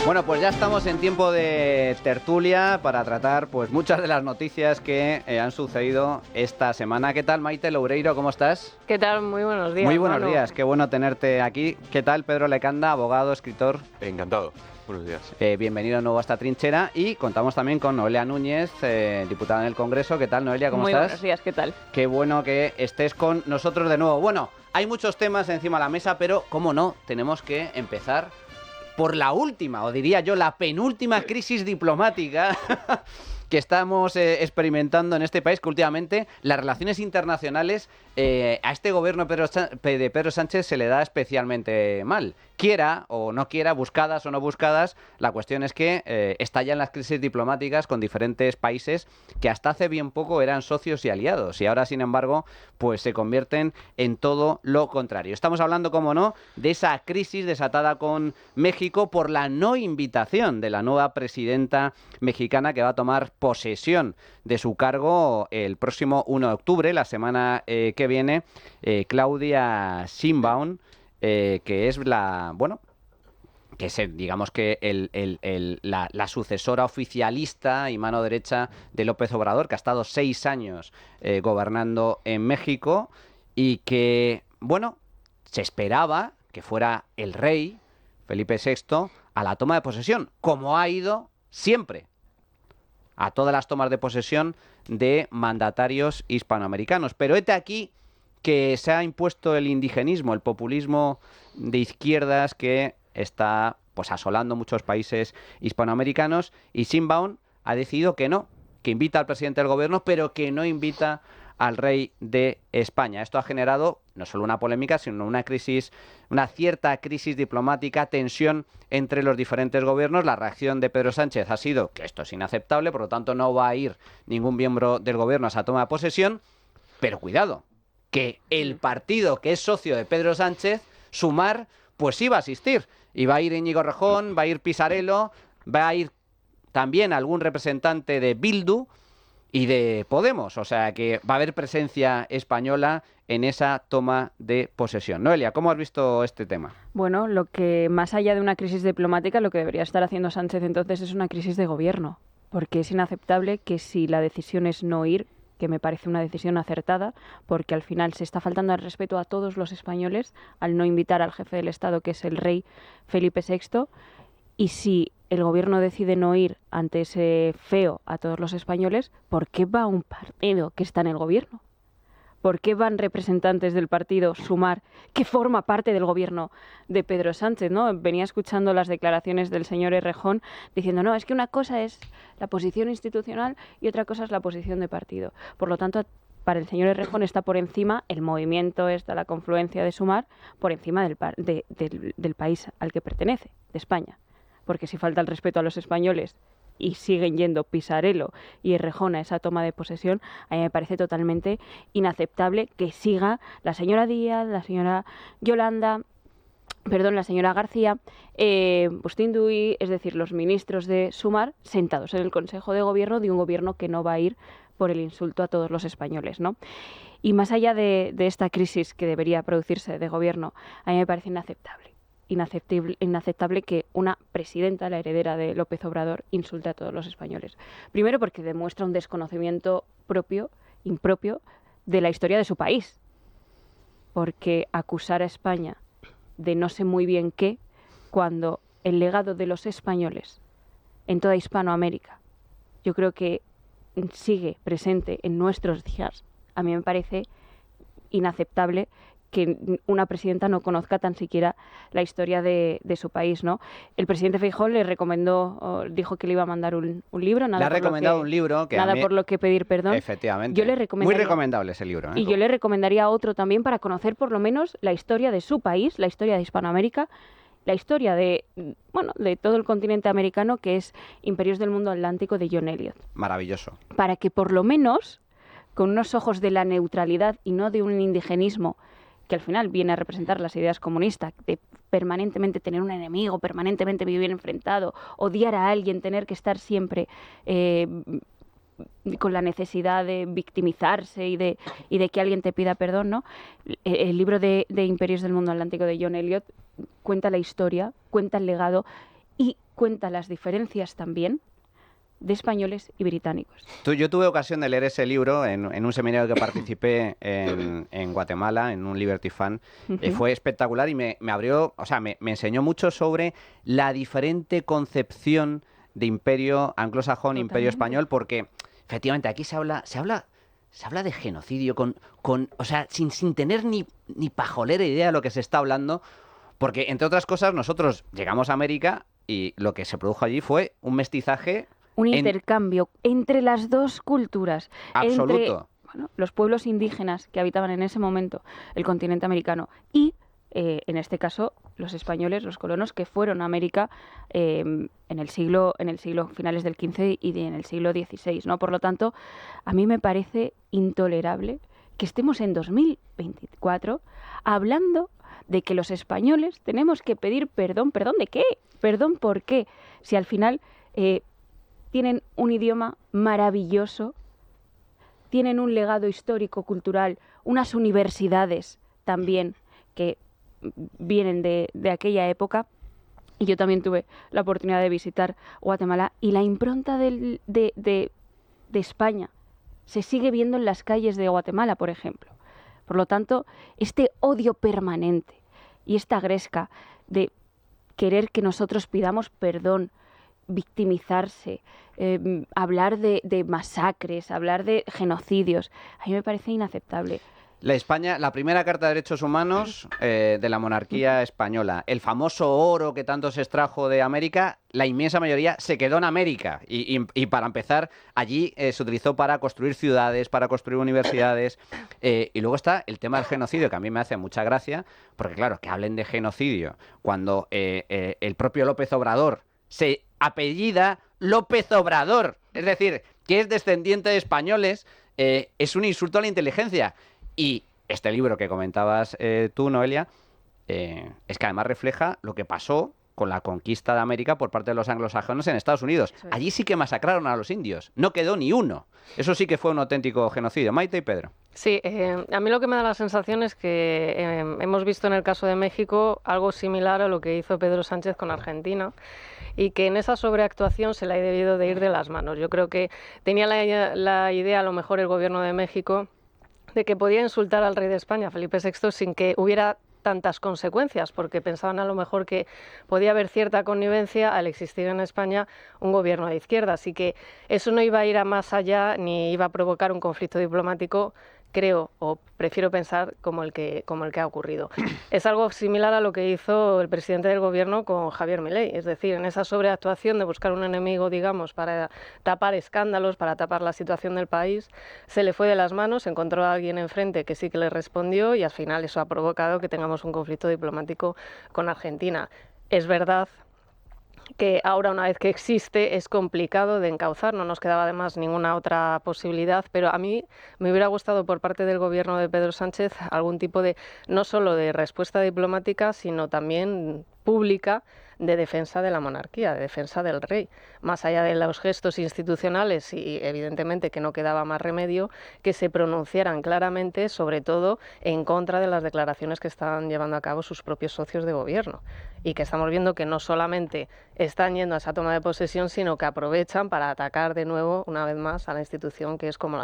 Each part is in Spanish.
Bueno, pues ya estamos en tiempo de tertulia para tratar pues muchas de las noticias que han sucedido esta semana. ¿Qué tal, Maite Loureiro? ¿Cómo estás? ¿Qué tal? Muy buenos días. Muy buenos Manu. días, qué bueno tenerte aquí. ¿Qué tal, Pedro Lecanda, abogado, escritor? Encantado. Buenos días. Bienvenido de nuevo a esta trinchera y contamos también con Noelia Núñez, diputada en el Congreso. ¿Qué tal, Noelia? ¿Cómo Muy estás? buenos días, ¿qué tal? Qué bueno que estés con nosotros de nuevo. Bueno, hay muchos temas encima de la mesa, pero, cómo no, tenemos que empezar por la última, o diría yo, la penúltima crisis diplomática que estamos experimentando en este país, que últimamente las relaciones internacionales a este gobierno de Pedro Sánchez se le da especialmente mal. Quiera o no quiera, buscadas o no buscadas, la cuestión es que estallan las crisis diplomáticas con diferentes países que hasta hace bien poco eran socios y aliados, y ahora, sin embargo, pues se convierten en todo lo contrario. Estamos hablando, como no, de esa crisis desatada con México por la no invitación de la nueva presidenta mexicana, que va a tomar posesión de su cargo el próximo 1 de octubre, la semana que viene, Claudia Sheinbaum, que es que es, digamos que la sucesora oficialista y mano derecha de López Obrador, que ha estado 6 años gobernando en México y que, se esperaba que fuera el rey Felipe VI a la toma de posesión, como ha ido siempre a todas las tomas de posesión de mandatarios hispanoamericanos. Pero hete aquí que se ha impuesto el indigenismo, el populismo de izquierdas que está pues asolando muchos países hispanoamericanos, y Sheinbaum ha decidido que no, que invita al presidente del gobierno, pero que no invita al rey de España. Esto ha generado no solo una polémica, sino una cierta crisis diplomática, tensión entre los diferentes gobiernos. La reacción de Pedro Sánchez ha sido que esto es inaceptable, por lo tanto no va a ir ningún miembro del gobierno a esa toma de posesión, pero cuidado, que el partido que es socio de Pedro Sánchez, Sumar, pues sí va a asistir. Y va a ir Íñigo Errejón, va a ir Pisarello, va a ir también algún representante de Bildu y de Podemos. O sea que va a haber presencia española en esa toma de posesión. Noelia, ¿cómo has visto este tema? Bueno, lo que más allá de una crisis diplomática, lo que debería estar haciendo Sánchez entonces es una crisis de gobierno. Porque es inaceptable que, si la decisión es no ir, que me parece una decisión acertada, porque al final se está faltando al respeto a todos los españoles al no invitar al jefe del Estado, que es el rey Felipe VI, y si el gobierno decide no ir ante ese feo a todos los españoles, ¿por qué va un partido que está en el gobierno? ¿Por qué van representantes del partido Sumar, que forma parte del gobierno de Pedro Sánchez, ¿no? Venía escuchando las declaraciones del señor Errejón diciendo, no, es que una cosa es la posición institucional y otra cosa es la posición de partido. Por lo tanto, para el señor Errejón está por encima el movimiento, la confluencia de Sumar, por encima del país al que pertenece, de España. Porque si falta el respeto a los españoles y siguen yendo Pisarello y Errejón a esa toma de posesión, a mí me parece totalmente inaceptable que siga la señora Díaz, la señora la señora García, Bustinduy, es decir, los ministros de Sumar, sentados en el Consejo de Gobierno de un gobierno que no va a ir por el insulto a todos los españoles, ¿no? Y más allá de esta crisis que debería producirse de gobierno, a mí me parece inaceptable que una presidenta, la heredera de López Obrador, insulte a todos los españoles. Primero porque demuestra un desconocimiento impropio de la historia de su país. Porque acusar a España de no sé muy bien qué, cuando el legado de los españoles en toda Hispanoamérica, yo creo que sigue presente en nuestros días, a mí me parece inaceptable que una presidenta no conozca tan siquiera la historia de su país, ¿no? El presidente Feijóo le recomendó, dijo que le iba a mandar un libro. Le ha recomendado un libro que nada por lo que pedir perdón. Efectivamente. Yo le recomendaría, muy recomendable ese libro, ¿eh? Y yo le recomendaría otro también para conocer por lo menos la historia de su país, la historia de Hispanoamérica, la historia de todo el continente americano, que es Imperios del Mundo Atlántico, de John Eliot. Maravilloso. Para que por lo menos, con unos ojos de la neutralidad y no de un indigenismo que al final viene a representar las ideas comunistas, de permanentemente tener un enemigo, permanentemente vivir enfrentado, odiar a alguien, tener que estar siempre con la necesidad de victimizarse y de que alguien te pida perdón, ¿no? El libro de Imperios del Mundo Atlántico de John Eliot cuenta la historia, cuenta el legado y cuenta las diferencias también de españoles y británicos. Yo tuve ocasión de leer ese libro en un seminario que participé en Guatemala, en un Liberty Fan. Fue espectacular y me abrió, o sea, me enseñó mucho sobre la diferente concepción de imperio anglosajón, imperio español, porque efectivamente aquí se habla de genocidio o sea, sin tener ni pajolera idea de lo que se está hablando, porque entre otras cosas nosotros llegamos a América y lo que se produjo allí fue un mestizaje. Un intercambio entre las dos culturas. Absoluto. Entre los pueblos indígenas que habitaban en ese momento el continente americano y, en este caso, los españoles, los colonos que fueron a América en el siglo finales del XV y en el siglo XVI, ¿no? Por lo tanto, a mí me parece intolerable que estemos en 2024 hablando de que los españoles tenemos que pedir perdón. ¿Perdón de qué? ¿Perdón por qué? Si al final tienen un idioma maravilloso, tienen un legado histórico, cultural, unas universidades también que vienen de aquella época. Y yo también tuve la oportunidad de visitar Guatemala y la impronta de España se sigue viendo en las calles de Guatemala, por ejemplo. Por lo tanto, este odio permanente y esta gresca de querer que nosotros pidamos perdón, victimizarse, hablar de masacres, hablar de genocidios, a mí me parece inaceptable. La primera Carta de Derechos Humanos de la monarquía española, el famoso oro que tanto se extrajo de América, la inmensa mayoría se quedó en América y para empezar allí se utilizó para construir ciudades, para construir universidades y luego está el tema del genocidio, que a mí me hace mucha gracia, porque claro, que hablen de genocidio cuando el propio López Obrador se apellida López Obrador, es decir, que es descendiente de españoles, es un insulto a la inteligencia. Y este libro que comentabas tú, Noelia, es que además refleja lo que pasó con la conquista de América por parte de los anglosajones en Estados Unidos. Allí sí que masacraron a los indios, no quedó ni uno. Eso sí que fue un auténtico genocidio. Maite y Pedro. Sí, a mí lo que me da la sensación es que hemos visto en el caso de México algo similar a lo que hizo Pedro Sánchez con Argentina, y que en esa sobreactuación se le ha debido de ir de las manos. Yo creo que tenía la idea, a lo mejor el gobierno de México, de que podía insultar al rey de España, Felipe VI, sin que hubiera tantas consecuencias, porque pensaban a lo mejor que podía haber cierta connivencia al existir en España un gobierno de izquierda. Así que eso no iba a ir a más allá ni iba a provocar un conflicto diplomático, creo, o prefiero pensar como el que ha ocurrido. Es algo similar a lo que hizo el presidente del gobierno con Javier Milei, es decir, en esa sobreactuación de buscar un enemigo, digamos, para tapar escándalos, para tapar la situación del país, se le fue de las manos, encontró a alguien enfrente que sí que le respondió y al final eso ha provocado que tengamos un conflicto diplomático con Argentina. Es verdad que ahora, una vez que existe, es complicado de encauzar, no nos quedaba además ninguna otra posibilidad, pero a mí me hubiera gustado por parte del gobierno de Pedro Sánchez algún tipo de, no solo de respuesta diplomática, sino también pública, de defensa de la monarquía, de defensa del rey, más allá de los gestos institucionales y evidentemente que no quedaba más remedio que se pronunciaran claramente, sobre todo en contra de las declaraciones que están llevando a cabo sus propios socios de gobierno y que estamos viendo que no solamente están yendo a esa toma de posesión, sino que aprovechan para atacar de nuevo, una vez más, a la institución que es como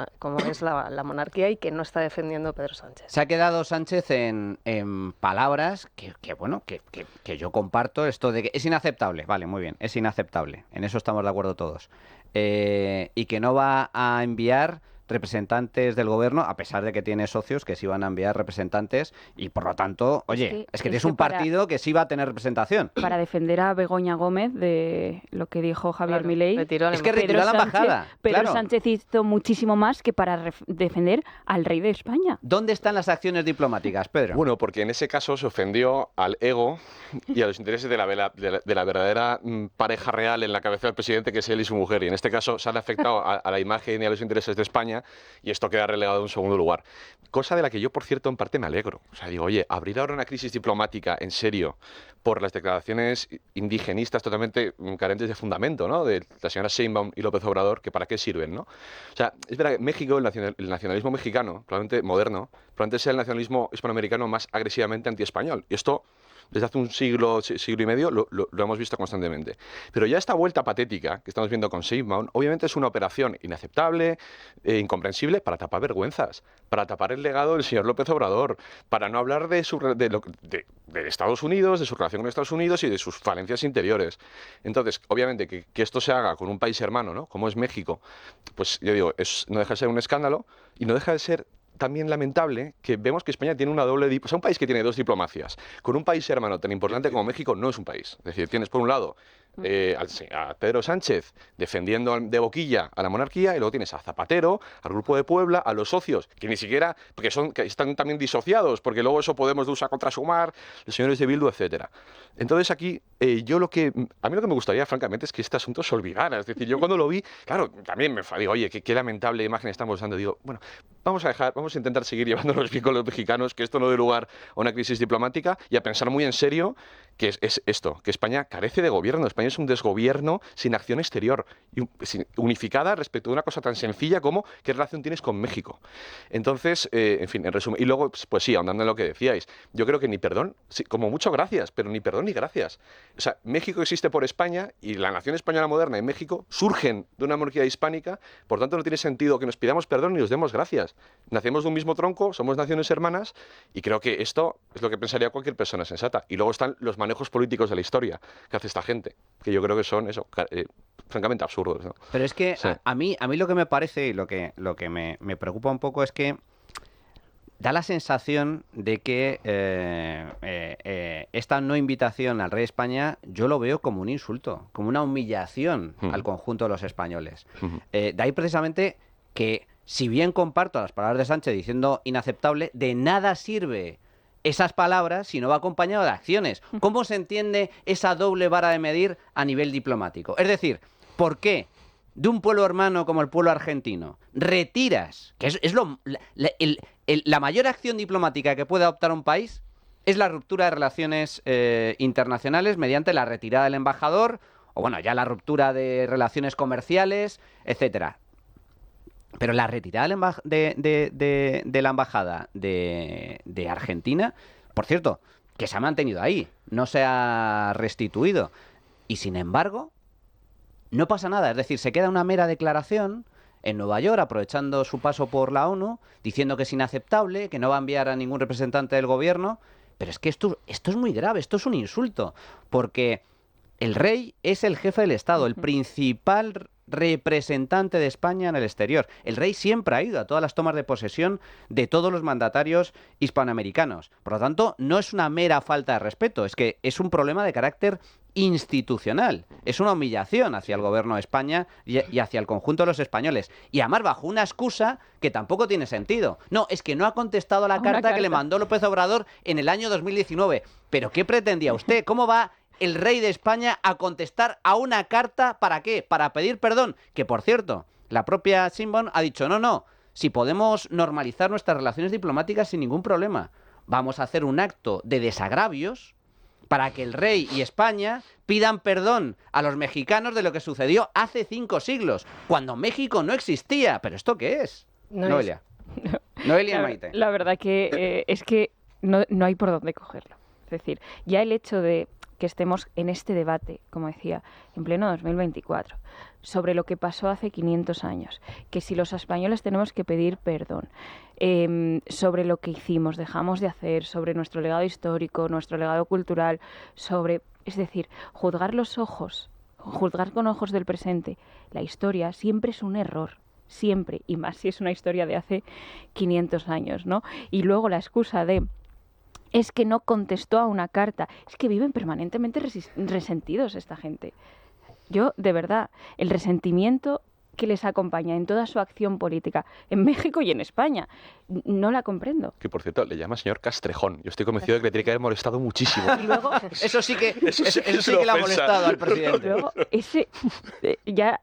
es la monarquía y que no está defendiendo Pedro Sánchez. Se ha quedado Sánchez en palabras que yo comparto, esto de que es inaceptable, vale, muy bien, es inaceptable, en eso estamos de acuerdo todos, y que no va a enviar representantes del gobierno, a pesar de que tiene socios que sí van a enviar representantes y por lo tanto, oye, es que tienes un partido que sí va a tener representación. Para defender a Begoña Gómez de lo que dijo Javier Milei, es que retiró la embajada. Pedro Sánchez hizo muchísimo más que para defender al rey de España. ¿Dónde están las acciones diplomáticas, Pedro? Bueno, porque en ese caso se ofendió al ego y a los intereses de la verdadera pareja real en la cabeza del presidente, que es él y su mujer, y en este caso se han afectado a la imagen y a los intereses de España, y esto queda relegado en un segundo lugar. Cosa de la que yo, por cierto, en parte me alegro. O sea, digo, oye, abrir ahora una crisis diplomática en serio por las declaraciones indigenistas totalmente carentes de fundamento, ¿no?, de la señora Sheinbaum y López Obrador, que para qué sirven, ¿no? O sea, es verdad que México, el nacionalismo mexicano, probablemente moderno, probablemente sea el nacionalismo hispanoamericano más agresivamente antiespañol. Y esto desde hace un siglo, siglo y medio, lo hemos visto constantemente. Pero ya esta vuelta patética que estamos viendo con Sheinbaum, obviamente es una operación inaceptable, incomprensible, para tapar vergüenzas, para tapar el legado del señor López Obrador, para no hablar de Estados Unidos, de su relación con Estados Unidos y de sus falencias interiores. Entonces, obviamente, que esto se haga con un país hermano, ¿no?, como es México, pues yo digo, no deja de ser un escándalo y no deja de ser también lamentable que vemos que España tiene una doble diplomacia, o sea, un país que tiene dos diplomacias, con un país hermano tan importante como México no es un país. Es decir, tienes por un lado a Pedro Sánchez defendiendo de boquilla a la monarquía y luego tienes a Zapatero, al Grupo de Puebla, a los socios, que ni siquiera, que están también disociados, porque luego eso Podemos usar contra Sumar, los señores de Bildu, etcétera. Entonces aquí, a mí lo que me gustaría, francamente, es que este asunto se olvidara. Es decir, yo cuando lo vi, claro, también digo, oye, qué lamentable imagen estamos dando. Digo, bueno, vamos a intentar seguir llevándonos bien con los mexicanos, que esto no dé lugar a una crisis diplomática y a pensar muy en serio que es esto, que España carece de gobierno. España es un desgobierno sin acción exterior, unificada respecto a una cosa tan sencilla como qué relación tienes con México. Entonces, en fin, en resumen, y luego, pues sí, ahondando en lo que decíais, yo creo que ni perdón, sí, como mucho gracias, pero ni perdón ni gracias. O sea, México existe por España y la nación española moderna y México surgen de una monarquía hispánica, por tanto no tiene sentido que nos pidamos perdón ni nos demos gracias. Nacemos de un mismo tronco, somos naciones hermanas y creo que esto es lo que pensaría cualquier persona sensata. Y luego están los manejos políticos de la historia que hace esta gente, que yo creo que son eso, francamente absurdos, ¿no? Pero es que Sí. a mí lo que me parece y lo que me preocupa un poco es que da la sensación de que esta no invitación al rey de España yo lo veo como un insulto, como una humillación al conjunto de los españoles. De ahí precisamente que, si bien comparto las palabras de Sánchez diciendo inaceptable, de nada sirve esas palabras si no va acompañado de acciones. ¿Cómo se entiende esa doble vara de medir a nivel diplomático? Es decir, ¿por qué de un pueblo hermano como el pueblo argentino retiras, que es la mayor acción diplomática que puede adoptar un país, es la ruptura de relaciones internacionales mediante la retirada del embajador, o bueno, ya la ruptura de relaciones comerciales, etcétera? Pero la retirada de la embajada de Argentina, por cierto, que se ha mantenido ahí, no se ha restituido. Y sin embargo, no pasa nada. Es decir, se queda una mera declaración en Nueva York, aprovechando su paso por la ONU, diciendo que es inaceptable, que no va a enviar a ningún representante del gobierno. Pero es que esto es muy grave, esto es un insulto, porque el rey es el jefe del Estado, el principal representante de España en el exterior. El rey siempre ha ido a todas las tomas de posesión de todos los mandatarios hispanoamericanos. Por lo tanto, no es una mera falta de respeto, es que es un problema de carácter institucional. Es una humillación hacia el gobierno de España y hacia el conjunto de los españoles. Y además bajo una excusa que tampoco tiene sentido. No, es que no ha contestado a la carta que le mandó López Obrador en el año 2019. ¿Pero qué pretendía usted? ¿Cómo va el rey de España a contestar a una carta? ¿Para qué? Para pedir perdón. Que, por cierto, la propia Sheinbaum ha dicho, no, si podemos normalizar nuestras relaciones diplomáticas sin ningún problema. Vamos a hacer un acto de desagravios para que el rey y España pidan perdón a los mexicanos de lo que sucedió hace 5 siglos, cuando México no existía. ¿Pero esto qué es? Noelia. Noelia y Maite. La verdad que es que no hay por dónde cogerlo. Es decir, ya el hecho de que estemos en este debate, como decía, en pleno 2024, sobre lo que pasó hace 500 años, que si los españoles tenemos que pedir perdón, sobre lo que hicimos, dejamos de hacer, sobre nuestro legado histórico, nuestro legado cultural, es decir, juzgar con ojos del presente, la historia siempre es un error. Siempre, y más si es una historia de hace 500 años, ¿no? Y luego la excusa de es que no contestó a una carta. Es que viven permanentemente resentidos esta gente. Yo, de verdad, el resentimiento que les acompaña en toda su acción política en México y en España, no la comprendo. Que, por cierto, le llama señor Castrejón. Yo estoy convencido de que le tiene que haber molestado muchísimo. Y luego, Eso sí que le ha molestado al presidente. Luego, ya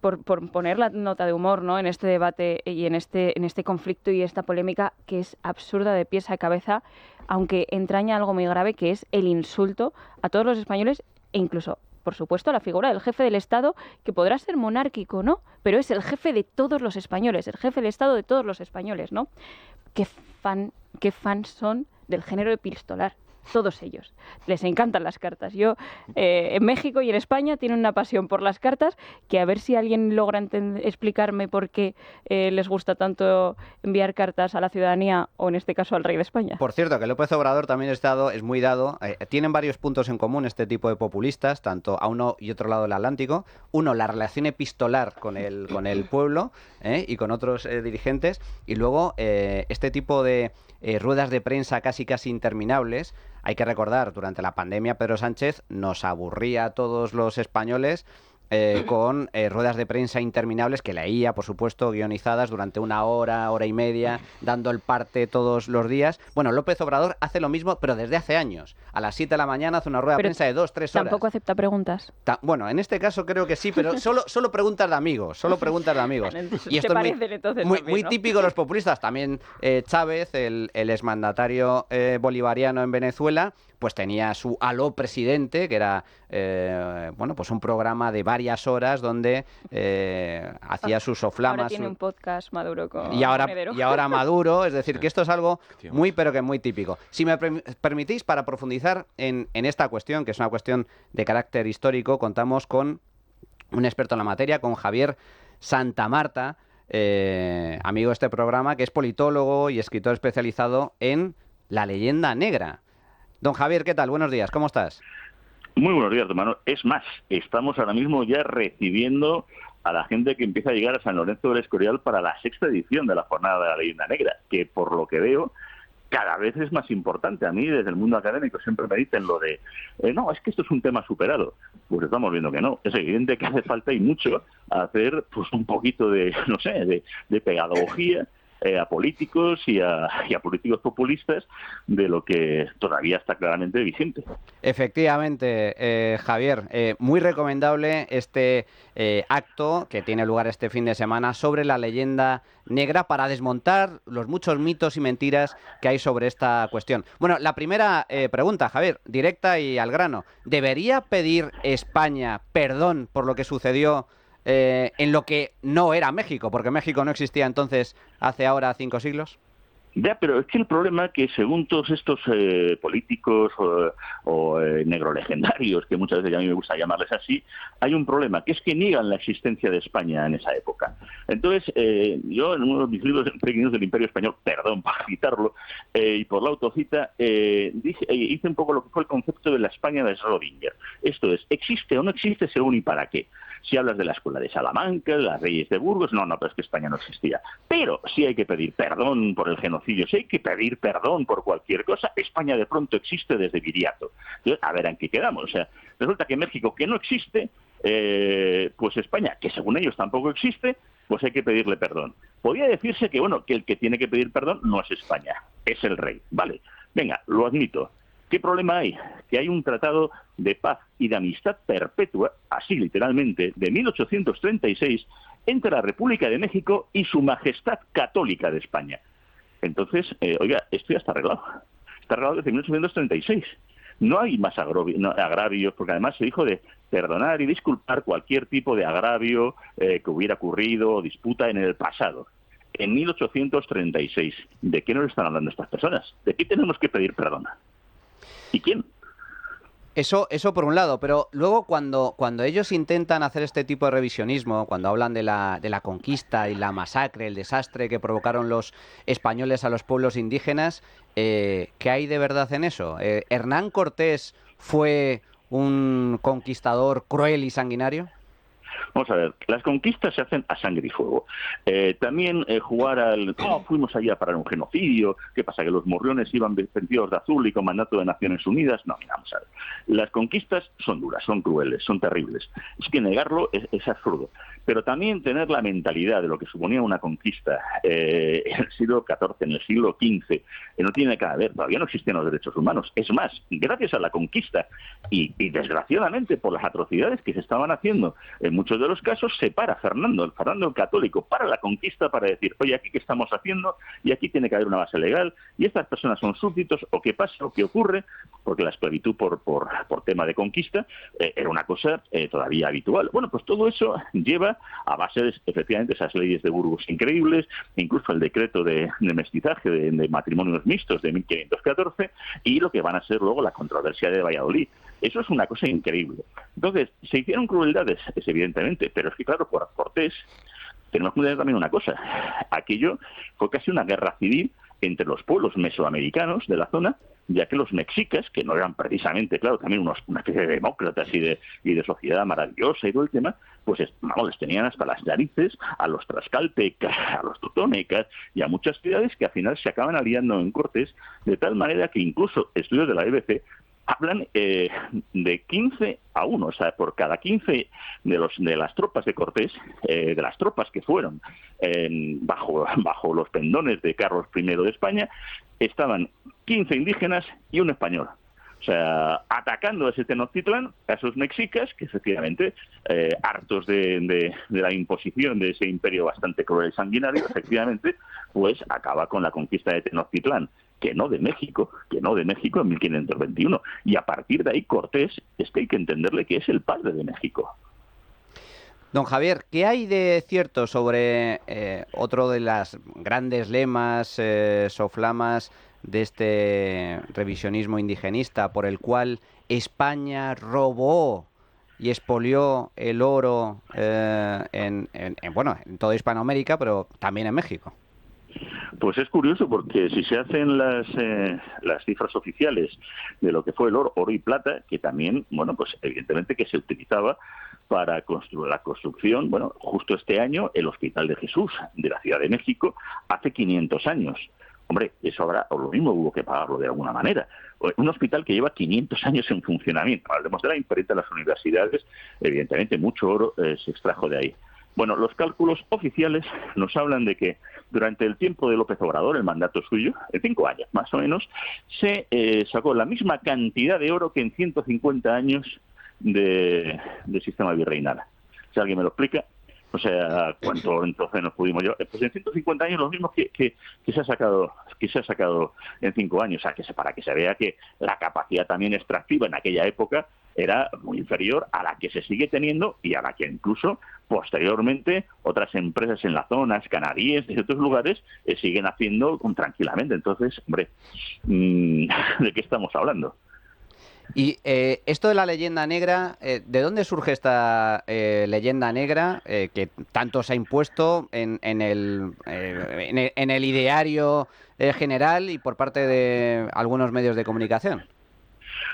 por poner la nota de humor, ¿no?, en este debate y en este conflicto y esta polémica que es absurda de pies a cabeza, aunque entraña algo muy grave, que es el insulto a todos los españoles e incluso, por supuesto, a la figura del jefe del Estado, que podrá ser monárquico, ¿no?, pero es el jefe de todos los españoles, el jefe del Estado de todos los españoles, ¿no? ¿Qué fans son del género epistolar? todos ellos. Les encantan las cartas. Yo, en México y en España tienen una pasión por las cartas que a ver si alguien logra explicarme por qué les gusta tanto enviar cartas a la ciudadanía o en este caso al rey de España. Por cierto, que López Obrador también es muy dado. Tienen varios puntos en común este tipo de populistas, tanto a uno y otro lado del Atlántico. Uno, la relación epistolar con el pueblo y con otros dirigentes. Y luego, este tipo de ruedas de prensa casi interminables. Hay que recordar, durante la pandemia Pedro Sánchez nos aburría a todos los españoles con ruedas de prensa interminables que leía, por supuesto, guionizadas durante una hora y media, dando el parte todos los días. Bueno, López Obrador hace lo mismo, pero desde hace años. A las 7 de la mañana hace una rueda de prensa de 2-3 horas. ¿Tampoco acepta preguntas? Bueno, en este caso creo que sí, pero solo preguntas de amigos, Y esto es muy típico de los populistas. También Chávez, el exmandatario bolivariano en Venezuela, pues tenía su Aló Presidente, que era pues un programa de varias horas donde hacía sus soflamas. Ahora tiene un podcast Maduro con y ahora Maduro, es decir, que esto es algo Efectivamente. pero que muy típico. Si me permitís, para profundizar en esta cuestión, que es una cuestión de carácter histórico, contamos con un experto en la materia, con Javier Santamarta, amigo de este programa, que es politólogo y escritor especializado en la leyenda negra. Don Javier, ¿qué tal? Buenos días, ¿cómo estás? Muy buenos días, hermano. Es más, estamos ahora mismo ya recibiendo a la gente que empieza a llegar a San Lorenzo del Escorial para la 6ª edición de la Jornada de la Leyenda Negra, que por lo que veo cada vez es más importante. A mí, desde el mundo académico, siempre me dicen lo de no, es que esto es un tema superado. Pues estamos viendo que no. Es evidente que hace falta y mucho hacer pues un poquito de, no sé, de pedagogía a políticos y a políticos populistas de lo que todavía está claramente vigente. Efectivamente, Javier, muy recomendable este acto que tiene lugar este fin de semana sobre la leyenda negra para desmontar los muchos mitos y mentiras que hay sobre esta cuestión. Bueno, la primera pregunta, Javier, directa y al grano. ¿Debería pedir España perdón por lo que sucedió en lo que no era México? Porque México no existía entonces hace ahora 5 siglos. Ya, pero es que el problema es que según todos estos políticos o negrolegendarios, que muchas veces a mí me gusta llamarles así, hay un problema, que es que niegan la existencia de España en esa época. Entonces, yo en uno de mis libros pequeños del Imperio Español, perdón por citarlo, y por la autocita, hice un poco lo que fue el concepto de la España de Schrödinger. Esto es, ¿existe o no existe según y para qué? Si hablas de la escuela de Salamanca, de las Reyes de Burgos, no, pero es que España no existía. Pero si hay que pedir perdón por el genocidio, si hay que pedir perdón por cualquier cosa, España de pronto existe desde Viriato. Entonces, a ver en qué quedamos. O sea, resulta que México, que no existe, pues España, que según ellos tampoco existe, pues hay que pedirle perdón. Podría decirse que, bueno, que el que tiene que pedir perdón no es España, es el rey. Vale, venga, lo admito. ¿Qué problema hay? Que hay un tratado de paz y de amistad perpetua, así literalmente, de 1836, entre la República de México y Su Majestad Católica de España. Entonces, oiga, esto ya está arreglado. Está arreglado desde 1836. No hay más agravios, porque además se dijo de perdonar y disculpar cualquier tipo de agravio que hubiera ocurrido o disputa en el pasado. En 1836, ¿de qué nos están hablando estas personas? ¿De qué tenemos que pedir perdón? ¿Y quién? Eso por un lado, pero luego cuando ellos intentan hacer este tipo de revisionismo, cuando hablan de la conquista y la masacre, el desastre que provocaron los españoles a los pueblos indígenas, ¿qué hay de verdad en eso? ¿Hernán Cortés fue un conquistador cruel y sanguinario? Vamos a ver, las conquistas se hacen a sangre y fuego. También jugar al fuimos allá para un genocidio, ¿qué pasa? ¿Que los morriones iban vestidos de azul y con mandato de Naciones Unidas? No, vamos a ver. Las conquistas son duras, son crueles, son terribles. Es que negarlo es absurdo. Pero también tener la mentalidad de lo que suponía una conquista en el siglo XIV, en el siglo XV, no tiene nada que ver. Todavía no existían los derechos humanos. Es más, gracias a la conquista y desgraciadamente por las atrocidades que se estaban haciendo en muchos de de los casos se para Fernando el Católico, para la conquista para decir, oye, aquí qué estamos haciendo y aquí tiene que haber una base legal y estas personas son súbditos o qué pasa o qué ocurre, porque la esclavitud por tema de conquista era una cosa todavía habitual. Bueno, pues todo eso lleva a base de, efectivamente, esas leyes de Burgos increíbles, incluso el decreto de mestizaje, de matrimonios mixtos de 1514 y lo que van a ser luego la controversia de Valladolid. Eso es una cosa increíble. Entonces, se hicieron crueldades, es evidentemente, pero es que, claro, por Cortés tenemos que entender también una cosa. Aquello fue casi una guerra civil entre los pueblos mesoamericanos de la zona, ya que los mexicas, que no eran precisamente, claro, también una especie de demócratas y de sociedad maravillosa y todo el tema, pues vamos, les tenían hasta las narices a los tlaxcaltecas, a los totonecas y a muchas ciudades que al final se acaban aliando en Cortés, de tal manera que incluso estudios de la BBC hablan de 15-1, o sea, por cada 15 de las tropas de Cortés, de las tropas que fueron bajo los pendones de Carlos I de España, estaban 15 indígenas y un español. O sea, atacando a ese Tenochtitlán, a esos mexicas, que efectivamente, hartos de la imposición de ese imperio bastante cruel y sanguinario, efectivamente, pues acaba con la conquista de Tenochtitlán, que no de México en 1521. Y a partir de ahí Cortés, es que hay que entenderle que es el padre de México. Don Javier, ¿qué hay de cierto sobre otro de las grandes lemas, soflamas de este revisionismo indigenista por el cual España robó y expolió el oro en toda Hispanoamérica, pero también en México? Pues es curioso porque si se hacen las cifras oficiales de lo que fue el oro y plata, que también, bueno, pues evidentemente que se utilizaba para construir la construcción, bueno, justo este año el Hospital de Jesús de la Ciudad de México, hace 500 años. Hombre, eso ahora, o lo mismo hubo que pagarlo de alguna manera. Un hospital que lleva 500 años en funcionamiento. Hablemos de la imprenta de las universidades, evidentemente mucho oro se extrajo de ahí. Bueno, los cálculos oficiales nos hablan de que durante el tiempo de López Obrador, el mandato suyo, en 5 años más o menos, se sacó la misma cantidad de oro que en 150 años de sistema virreinal. Si alguien me lo explica, o sea, ¿cuánto entonces nos pudimos llevar? Pues en 150 años los mismos que se ha sacado en 5 años. O sea, para que se vea que la capacidad también extractiva en aquella época era muy inferior a la que se sigue teniendo y a la que incluso posteriormente otras empresas en la zona, canadienses y otros lugares, siguen haciendo tranquilamente. Entonces, hombre, ¿de qué estamos hablando? Y esto de la leyenda negra, ¿de dónde surge esta leyenda negra que tanto se ha impuesto en el ideario general y por parte de algunos medios de comunicación?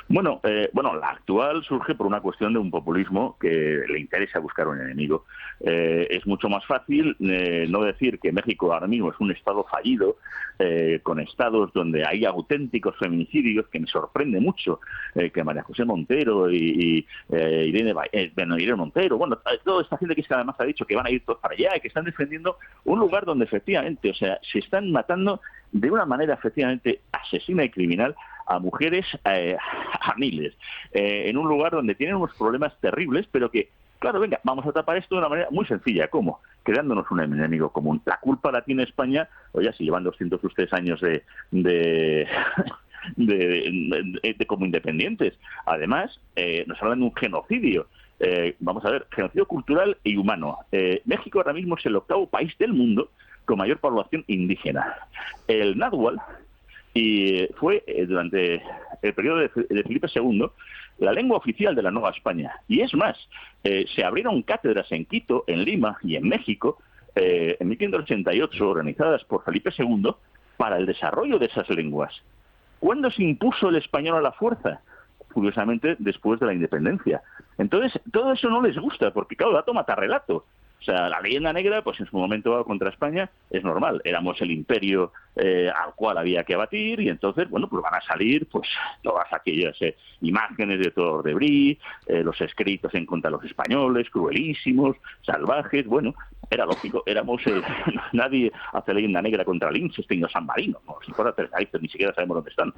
Bueno, la actual surge por una cuestión de un populismo que le interesa buscar un enemigo. Es mucho más fácil no decir que México ahora mismo es un estado fallido, con estados donde hay auténticos feminicidios, que me sorprende mucho que María José Montero y Irene Montero, toda esta gente que además ha dicho que van a ir todos para allá y que están defendiendo un lugar donde efectivamente, o sea, se están matando de una manera efectivamente asesina y criminal a mujeres a miles, en un lugar donde tienen unos problemas terribles, pero que, claro, venga, vamos a tapar esto de una manera muy sencilla. ¿Cómo? Creándonos un enemigo común. La culpa la tiene España, oye, si llevan 203 años de como independientes. Además, nos hablan de un genocidio. Vamos a ver, genocidio cultural y humano. México ahora mismo es el 8º país del mundo con mayor población indígena. El náhuatl y fue durante el periodo de Felipe II la lengua oficial de la Nueva España. Y es más, se abrieron cátedras en Quito, en Lima y en México en 1588 organizadas por Felipe II para el desarrollo de esas lenguas. ¿Cuándo se impuso el español a la fuerza? Curiosamente, después de la independencia. Entonces, todo eso no les gusta, porque claro, dato mata relato. O sea, la leyenda negra, pues en su momento contra España, es normal. Éramos el imperio al cual había que abatir y entonces, bueno, pues van a salir pues todas aquellas imágenes de Todor de Brie, los escritos en contra de los españoles, cruelísimos, salvajes. Bueno, era lógico, éramos nadie hace leyenda negra contra Liechtenstein o San Marino, no, si fuera tres narices, ni siquiera sabemos dónde están,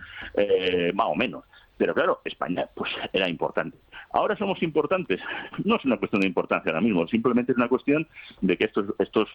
más o menos. Pero claro, España pues era importante. Ahora somos importantes. No es una cuestión de importancia ahora mismo, simplemente es una cuestión de que estos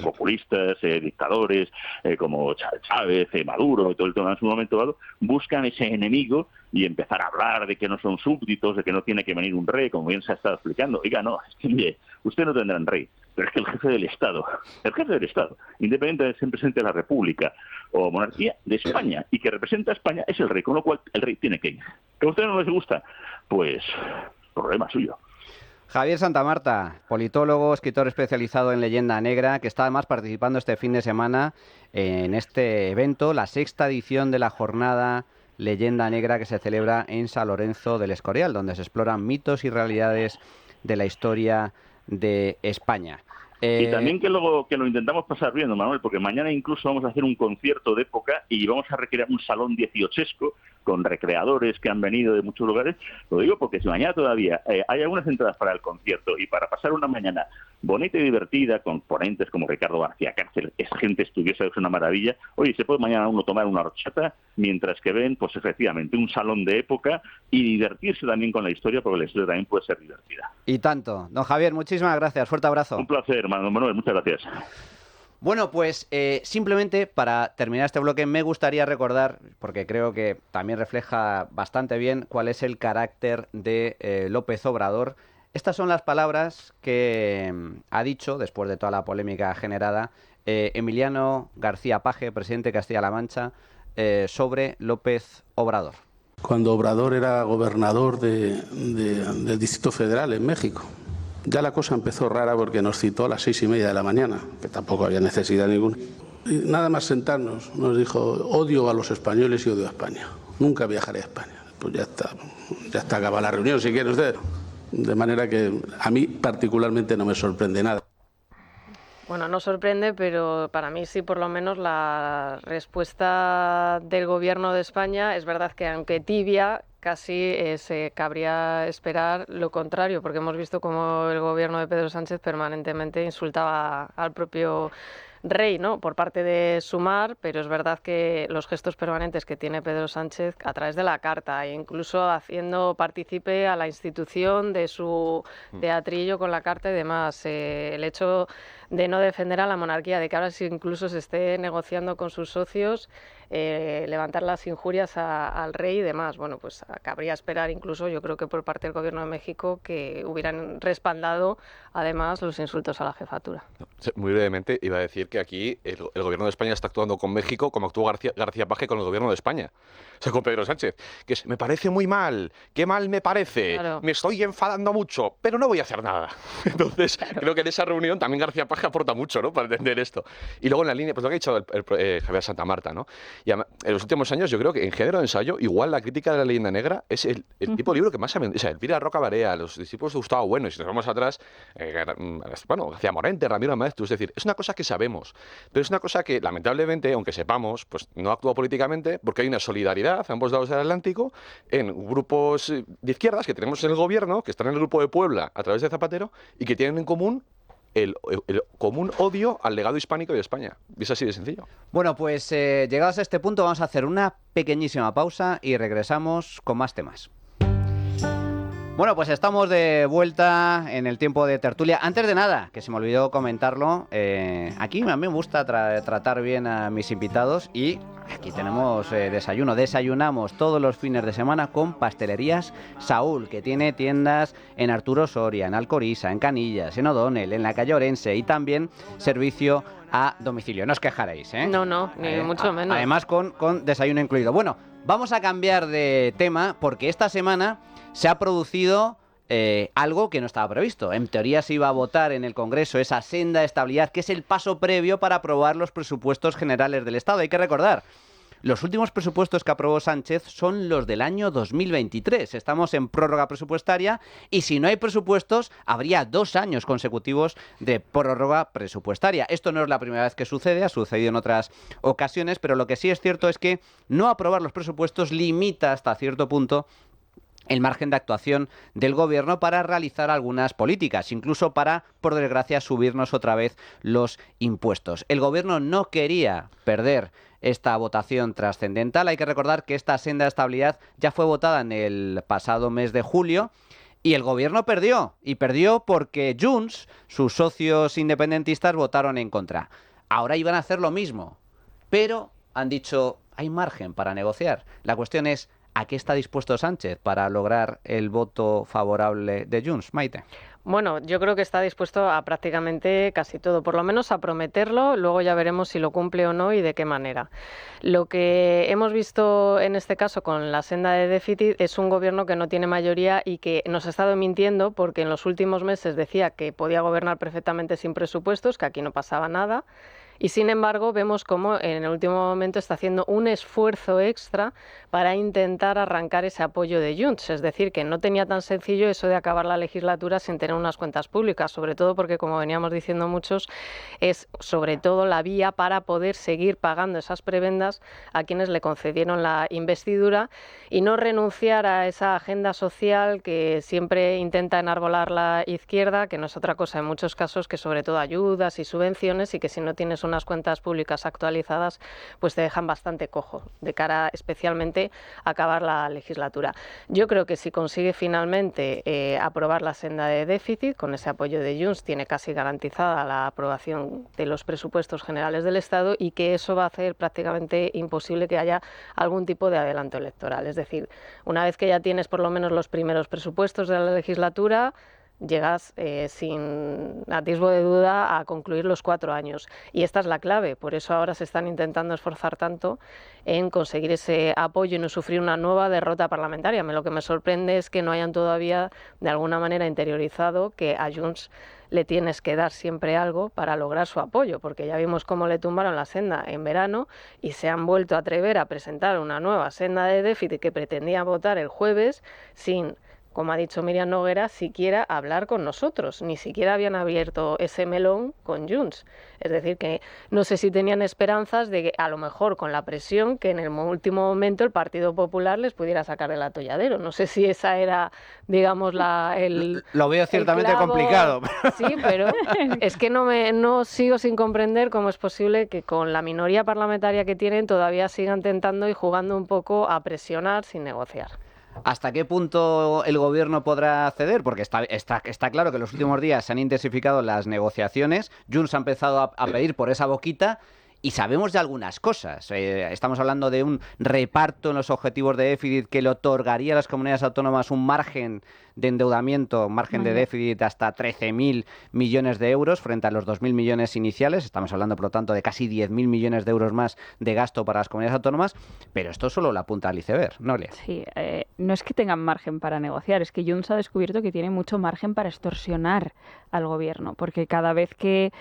populistas, dictadores, como Chávez, Maduro y todo el tema en su momento dado, buscan ese enemigo y empezar a hablar de que no son súbditos, de que no tiene que venir un rey, como bien se ha estado explicando. Oiga, no, es que mire, usted no tendrá un rey, pero es que el jefe del Estado, independientemente de ser presidente de la República o monarquía de España, y que representa a España, es el rey, con lo cual el rey tiene que ir. ¿Que a usted no les gusta? Pues problema suyo. Javier Santamarta, politólogo, escritor especializado en leyenda negra, que está además participando este fin de semana en este evento, la 6ª edición de la jornada Leyenda Negra, que se celebra en San Lorenzo del Escorial, donde se exploran mitos y realidades de la historia de España. Y también que lo intentamos pasar bien, don Manuel, porque mañana incluso vamos a hacer un concierto de época y vamos a recrear un salón 18esco con recreadores que han venido de muchos lugares. Lo digo porque si mañana todavía hay algunas entradas para el concierto y para pasar una mañana bonita y divertida con ponentes como Ricardo García Cárcel, es gente estudiosa, es una maravilla. Oye, se puede mañana uno tomar una horchata mientras que ven, pues efectivamente, un salón de época y divertirse también con la historia, porque la historia también puede ser divertida. Y tanto. Don Javier, muchísimas gracias. Fuerte abrazo. Un placer, hermano Manuel. Muchas gracias. Bueno, pues simplemente para terminar este bloque me gustaría recordar, porque creo que también refleja bastante bien cuál es el carácter de López Obrador. Estas son las palabras que ha dicho, después de toda la polémica generada, Emiliano García Paje, presidente de Castilla-La Mancha, sobre López Obrador. Cuando Obrador era gobernador del Distrito Federal en México. Ya la cosa empezó rara porque nos citó a las 6:30 de la mañana, que tampoco había necesidad ninguna. Y nada más sentarnos, nos dijo: odio a los españoles y odio a España. Nunca viajaré a España. Pues ya está acabada la reunión, si quiere usted. De manera que a mí particularmente no me sorprende nada. Bueno, no sorprende, pero para mí sí, por lo menos la respuesta del Gobierno de España es verdad que, aunque tibia, casi se cabría esperar lo contrario, porque hemos visto cómo el Gobierno de Pedro Sánchez permanentemente insultaba al propio rey, ¿no?, por parte de Sumar, pero es verdad que los gestos permanentes que tiene Pedro Sánchez a través de la carta, e incluso haciendo partícipe a la institución de su teatrillo con la carta y demás, el hecho de no defender a la monarquía, de que ahora sí incluso se esté negociando con sus socios levantar las injurias al rey y demás. Bueno, pues cabría esperar incluso, yo creo que por parte del Gobierno de México, que hubieran respaldado además los insultos a la jefatura. Muy brevemente, iba a decir que aquí el Gobierno de España está actuando con México como actuó García Paje con el Gobierno de España. O sea, con Pedro Sánchez, que me parece muy mal, qué mal me parece, claro, me estoy enfadando mucho, pero no voy a hacer nada. Entonces, claro, creo que en esa reunión también García Paje aporta mucho, ¿no?, para entender esto. Y luego en la línea, pues lo que ha dicho Javier Santamarta, ¿no? Y en los últimos años yo creo que en género de ensayo, igual la crítica de la leyenda negra es el tipo de libro que más ha vendido. O sea, Elvira Roca Barea, los discípulos de Gustavo Bueno, y si nos vamos atrás, bueno, García Morente, Ramiro Maeztu, es decir, es una cosa que sabemos, pero es una cosa que lamentablemente, aunque sepamos, pues no actúa políticamente, porque hay una solidaridad a ambos lados del Atlántico en grupos de izquierdas que tenemos en el gobierno, que están en el grupo de Puebla a través de Zapatero, y que tienen en común el común odio al legado hispánico de España. Es así de sencillo. Bueno, pues llegados a este punto vamos a hacer una pequeñísima pausa y regresamos con más temas. Bueno, pues estamos de vuelta en el tiempo de tertulia. Antes de nada, que se me olvidó comentarlo, aquí a mí me gusta tratar bien a mis invitados y aquí tenemos desayuno. Desayunamos todos los fines de semana con Pastelerías Saúl, que tiene tiendas en Arturo Soria, en Alcoriza, en Canillas, en O'Donnell, en la calle Orense y también servicio a domicilio. No os quejaréis, ¿eh? No, ni mucho menos. Además con desayuno incluido. Bueno, vamos a cambiar de tema porque esta semana se ha producido algo que no estaba previsto. En teoría se iba a votar en el Congreso esa senda de estabilidad, que es el paso previo para aprobar los presupuestos generales del Estado. Hay que recordar, los últimos presupuestos que aprobó Sánchez son los del año 2023. Estamos en prórroga presupuestaria y si no hay presupuestos, habría 2 años consecutivos de prórroga presupuestaria. Esto no es la primera vez que sucede, ha sucedido en otras ocasiones, pero lo que sí es cierto es que no aprobar los presupuestos limita hasta cierto punto el margen de actuación del gobierno para realizar algunas políticas, incluso para, por desgracia, subirnos otra vez los impuestos. El gobierno no quería perder esta votación trascendental. Hay que recordar que esta senda de estabilidad ya fue votada en el pasado mes de julio y el gobierno perdió. Y perdió porque Junts, sus socios independentistas, votaron en contra. Ahora iban a hacer lo mismo, pero han dicho, hay margen para negociar. La cuestión es, ¿a qué está dispuesto Sánchez para lograr el voto favorable de Junts? Maite. Bueno, yo creo que está dispuesto a prácticamente casi todo, por lo menos a prometerlo, luego ya veremos si lo cumple o no y de qué manera. Lo que hemos visto en este caso con la senda de déficit es un gobierno que no tiene mayoría y que nos ha estado mintiendo porque en los últimos meses decía que podía gobernar perfectamente sin presupuestos, que aquí no pasaba nada. Y sin embargo vemos cómo en el último momento está haciendo un esfuerzo extra para intentar arrancar ese apoyo de Junts. Es decir, que no tenía tan sencillo eso de acabar la legislatura sin tener unas cuentas públicas, sobre todo porque, como veníamos diciendo muchos, es sobre todo la vía para poder seguir pagando esas prebendas a quienes le concedieron la investidura y no renunciar a esa agenda social que siempre intenta enarbolar la izquierda, que no es otra cosa en muchos casos que sobre todo ayudas y subvenciones, y que si no tienes unas cuentas públicas actualizadas, pues te dejan bastante cojo de cara especialmente a acabar la legislatura. Yo creo que si consigue finalmente aprobar la senda de déficit, con ese apoyo de Junts, tiene casi garantizada la aprobación de los presupuestos generales del Estado y que eso va a hacer prácticamente imposible que haya algún tipo de adelanto electoral. Es decir, una vez que ya tienes por lo menos los primeros presupuestos de la legislatura, llegas sin atisbo de duda a concluir los 4 años. Y esta es la clave, por eso ahora se están intentando esforzar tanto en conseguir ese apoyo y no sufrir una nueva derrota parlamentaria. Lo que me sorprende es que no hayan todavía de alguna manera interiorizado que a Junts le tienes que dar siempre algo para lograr su apoyo, porque ya vimos cómo le tumbaron la senda en verano y se han vuelto a atrever a presentar una nueva senda de déficit que pretendían votar el jueves sin, como ha dicho Miriam Noguera, siquiera hablar con nosotros, ni siquiera habían abierto ese melón con Junts. Es decir, que no sé si tenían esperanzas de que a lo mejor con la presión que en el último momento el Partido Popular les pudiera sacar del atolladero. No sé si esa era, digamos, Lo veo ciertamente complicado. Sí, pero es que no sigo sin comprender cómo es posible que con la minoría parlamentaria que tienen todavía sigan tentando y jugando un poco a presionar sin negociar. ¿Hasta qué punto el gobierno podrá ceder? Porque está claro que en los últimos días se han intensificado las negociaciones, Junts ha empezado a pedir por esa boquita y sabemos de algunas cosas. Estamos hablando de un reparto en los objetivos de déficit que le otorgaría a las comunidades autónomas un margen de endeudamiento, margen de déficit hasta 13.000 millones de euros frente a los 2.000 millones iniciales. Estamos hablando, por lo tanto, de casi 10.000 millones de euros más de gasto para las comunidades autónomas, pero esto es solo la punta del iceberg, ¿no, Lea? Sí, no es que tengan margen para negociar, es que Junts ha descubierto que tiene mucho margen para extorsionar al gobierno, porque cada vez que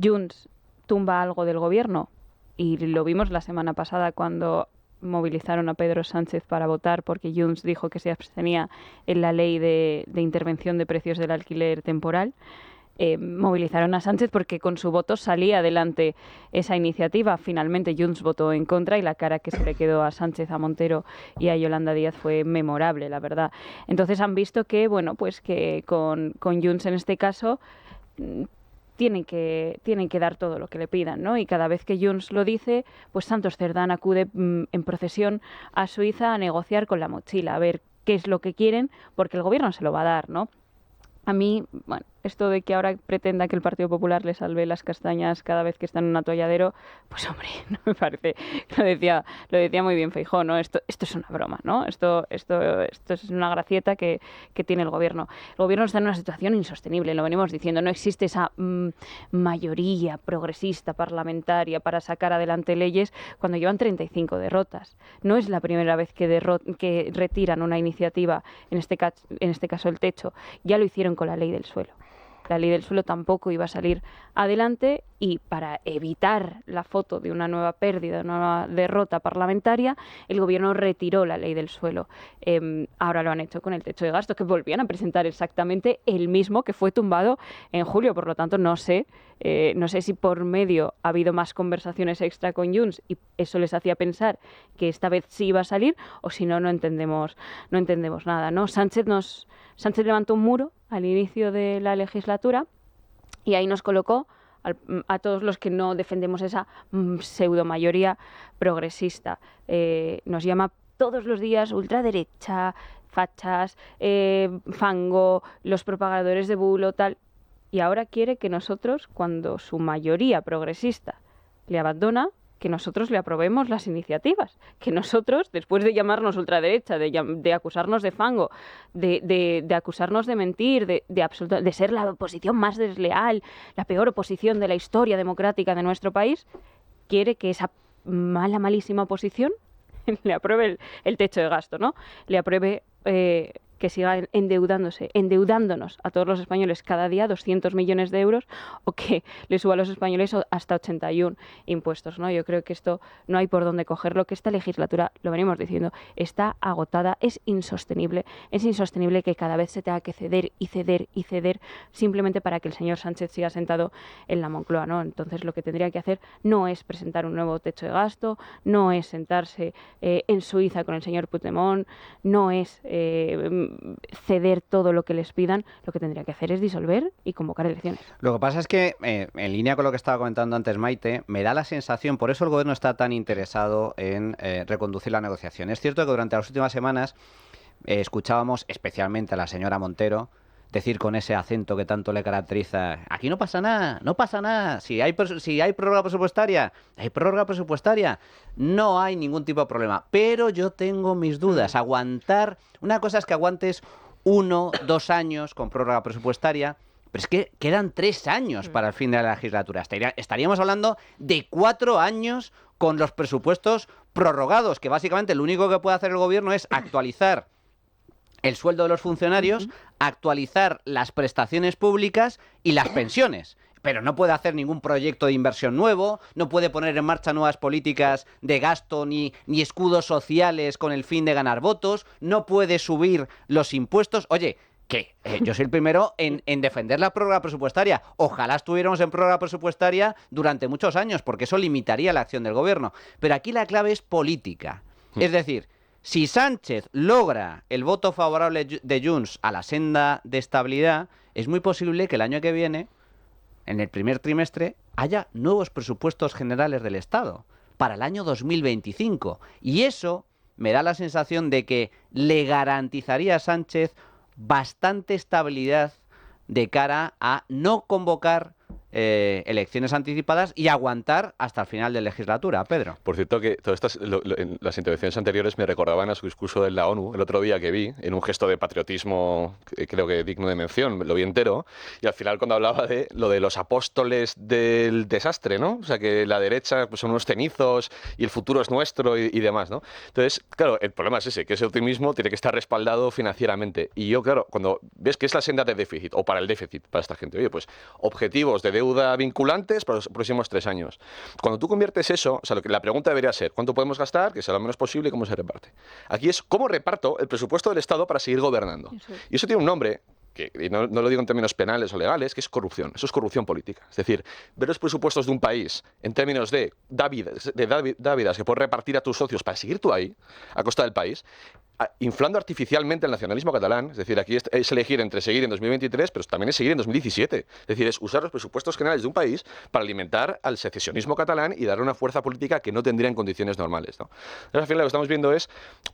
Junts tumba algo del gobierno, y lo vimos la semana pasada cuando movilizaron a Pedro Sánchez para votar porque Junts dijo que se abstenía en la ley de intervención de precios del alquiler temporal. Movilizaron a Sánchez porque con su voto salía adelante esa iniciativa. Finalmente Junts votó en contra y la cara que se le quedó a Sánchez, a Montero y a Yolanda Díaz fue memorable, la verdad. Entonces han visto que, bueno, pues que con Junts en este caso tienen que dar todo lo que le pidan, ¿no? Y cada vez que Junts lo dice, pues Santos Cerdán acude en procesión a Suiza a negociar con la mochila, a ver qué es lo que quieren, porque el gobierno se lo va a dar, ¿no? A mí, bueno, esto de que ahora pretenda que el Partido Popular le salve las castañas cada vez que está en un atolladero, pues hombre, no me parece. Lo decía muy bien Feijóo, ¿no? Esto es una broma, ¿no? Esto es una gracieta que tiene el gobierno. El gobierno está en una situación insostenible, lo venimos diciendo. No existe esa mayoría progresista parlamentaria para sacar adelante leyes cuando llevan 35 derrotas. No es la primera vez que retiran una iniciativa, en este caso el techo. Ya lo hicieron con la ley del suelo. la ley del suelo tampoco iba a salir adelante y para evitar la foto de una nueva pérdida, una nueva derrota parlamentaria, el gobierno retiró la ley del suelo. Ahora lo han hecho con el techo de gasto, que volvían a presentar exactamente el mismo que fue tumbado en julio. Por lo tanto, no sé si por medio ha habido más conversaciones extra con Junts y eso les hacía pensar que esta vez sí iba a salir, o si no, no entendemos nada, ¿no? Sánchez levantó un muro al inicio de la legislatura y ahí nos colocó a todos los que no defendemos esa pseudo mayoría progresista. Nos llama todos los días ultraderecha, fachas, fango, los propagadores de bulo, tal. Y ahora quiere que nosotros, cuando su mayoría progresista le abandona, que nosotros le aprobemos las iniciativas, que nosotros, después de llamarnos ultraderecha, de acusarnos de fango, de acusarnos de mentir, de ser la oposición más desleal, la peor oposición de la historia democrática de nuestro país, quiere que esa malísima oposición le apruebe el techo de gasto, ¿no? Le apruebe que siga endeudándonos a todos los españoles cada día 200 millones de euros, o que le suba a los españoles hasta 81 impuestos, ¿no? Yo creo que esto no hay por dónde cogerlo, que esta legislatura, lo venimos diciendo, está agotada, es insostenible que cada vez se tenga que ceder y ceder y ceder simplemente para que el señor Sánchez siga sentado en la Moncloa, ¿no? Entonces lo que tendría que hacer no es presentar un nuevo techo de gasto, no es sentarse en Suiza con el señor Puigdemont, no es ceder todo lo que les pidan. Lo que tendría que hacer es disolver y convocar elecciones. Lo que pasa es que, en línea con lo que estaba comentando antes Maite, me da la sensación, por eso el gobierno está tan interesado en reconducir la negociación. Es cierto que durante las últimas semanas escuchábamos especialmente a la señora Montero decir con ese acento que tanto le caracteriza: aquí no pasa nada, no pasa nada, si hay prórroga presupuestaria, no hay ningún tipo de problema, pero yo tengo mis dudas. Aguantar, una cosa es que aguantes 1, 2 años con prórroga presupuestaria, pero es que quedan 3 años para el fin de la legislatura. Estaríamos hablando de 4 años con los presupuestos prorrogados, que básicamente lo único que puede hacer el gobierno es actualizar el sueldo de los funcionarios, actualizar las prestaciones públicas y las pensiones. Pero no puede hacer ningún proyecto de inversión nuevo, no puede poner en marcha nuevas políticas de gasto ni escudos sociales con el fin de ganar votos, no puede subir los impuestos. Oye, que yo soy el primero en defender la prórroga presupuestaria. Ojalá estuviéramos en prórroga presupuestaria durante muchos años, porque eso limitaría la acción del gobierno. Pero aquí la clave es política. Es decir, si Sánchez logra el voto favorable de Junts a la senda de estabilidad, es muy posible que el año que viene, en el primer trimestre, haya nuevos presupuestos generales del Estado para el año 2025. Y eso me da la sensación de que le garantizaría a Sánchez bastante estabilidad de cara a no convocar elecciones anticipadas y aguantar hasta el final de legislatura. Pedro. Por cierto, que todas estas, las intervenciones anteriores me recordaban a su discurso en la ONU el otro día, que vi, en un gesto de patriotismo creo que digno de mención, lo vi entero, y al final cuando hablaba de lo de los apóstoles del desastre, ¿no? O sea, que la derecha pues, son unos cenizos y el futuro es nuestro y demás, ¿no? Entonces, claro, el problema es ese, que ese optimismo tiene que estar respaldado financieramente. Y yo, claro, cuando ves que es la senda de déficit, o para el déficit, para esta gente, oye, pues objetivos de deuda vinculantes para los próximos 3 años. Cuando tú conviertes eso, o sea, la pregunta debería ser ¿cuánto podemos gastar? Que sea lo menos posible y cómo se reparte. Aquí es ¿cómo reparto el presupuesto del Estado para seguir gobernando? Y eso tiene un nombre, que y no lo digo en términos penales o legales, que es corrupción. Eso es corrupción política. Es decir, ver los presupuestos de un país en términos de dávidas que puedes repartir a tus socios para seguir tú ahí, a costa del país, inflando artificialmente el nacionalismo catalán. Es decir, aquí es elegir entre seguir en 2023, pero también es seguir en 2017. Es decir, es usar los presupuestos generales de un país para alimentar al secesionismo catalán y darle una fuerza política que no tendría en condiciones normales, ¿no? Entonces, al final lo que estamos viendo es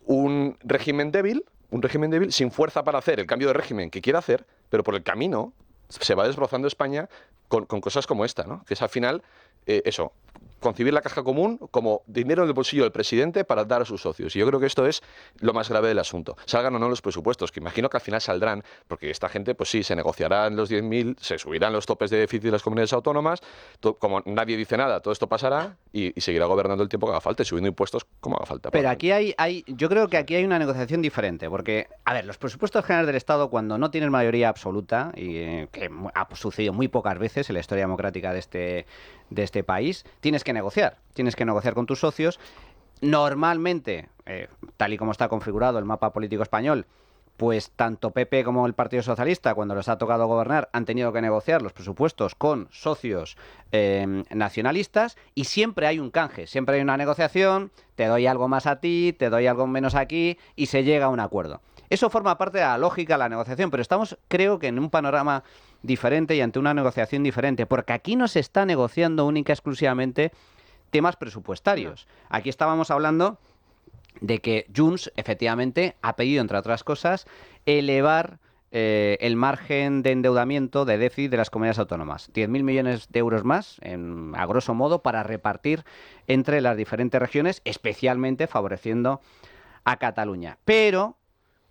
un régimen débil sin fuerza para hacer el cambio de régimen que quiere hacer, pero por el camino se va desbrozando España con cosas como esta, ¿no? Que es al final eso, concebir la caja común como dinero en el bolsillo del presidente para dar a sus socios. Y yo creo que esto es lo más grave del asunto. Salgan o no los presupuestos, que imagino que al final saldrán, porque esta gente, pues sí, se negociarán los 10.000, se subirán los topes de déficit de las comunidades autónomas, como nadie dice nada, todo esto pasará y seguirá gobernando el tiempo que haga falta y subiendo impuestos como haga falta. Pero aquí yo creo que aquí hay una negociación diferente, porque, a ver, los presupuestos generales del Estado, cuando no tienes mayoría absoluta, y que ha sucedido muy pocas veces en la historia democrática de este país, tienes que negociar con tus socios. Normalmente, tal y como está configurado el mapa político español, pues tanto PP como el Partido Socialista, cuando les ha tocado gobernar, han tenido que negociar los presupuestos con socios nacionalistas, y siempre hay un canje, siempre hay una negociación, te doy algo más a ti, te doy algo menos aquí, y se llega a un acuerdo. Eso forma parte de la lógica de la negociación, pero estamos, creo que en un panorama diferente y ante una negociación diferente, porque aquí no se está negociando única y exclusivamente temas presupuestarios. Aquí estábamos hablando de que Junts, efectivamente, ha pedido, entre otras cosas, elevar el margen de endeudamiento, de déficit de las comunidades autónomas. 10.000 millones de euros más, a grosso modo, para repartir entre las diferentes regiones, especialmente favoreciendo a Cataluña. Pero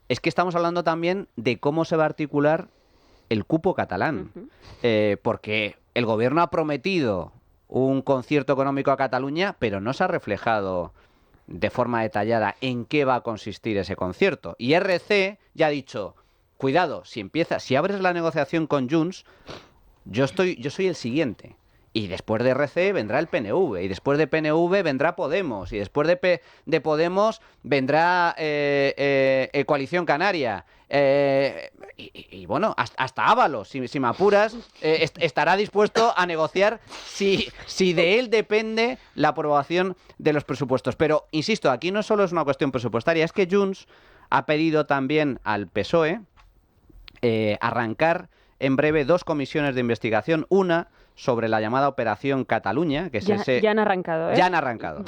es que estamos hablando también de cómo se va a articular el cupo catalán, porque el gobierno ha prometido un concierto económico a Cataluña, pero no se ha reflejado de forma detallada en qué va a consistir ese concierto. Y RC ya ha dicho, cuidado, si abres la negociación con Junts, yo soy el siguiente. Y después de RC vendrá el PNV, y después de PNV vendrá Podemos, y después de Podemos vendrá Coalición Canaria. Y bueno, hasta Ábalos, si me apuras, estará dispuesto a negociar si de él depende la aprobación de los presupuestos. Pero, insisto, aquí no solo es una cuestión presupuestaria, es que Junts ha pedido también al PSOE arrancar en breve 2 comisiones de investigación, una sobre la llamada Operación Cataluña, que ya han arrancado, ¿eh? Ya han arrancado.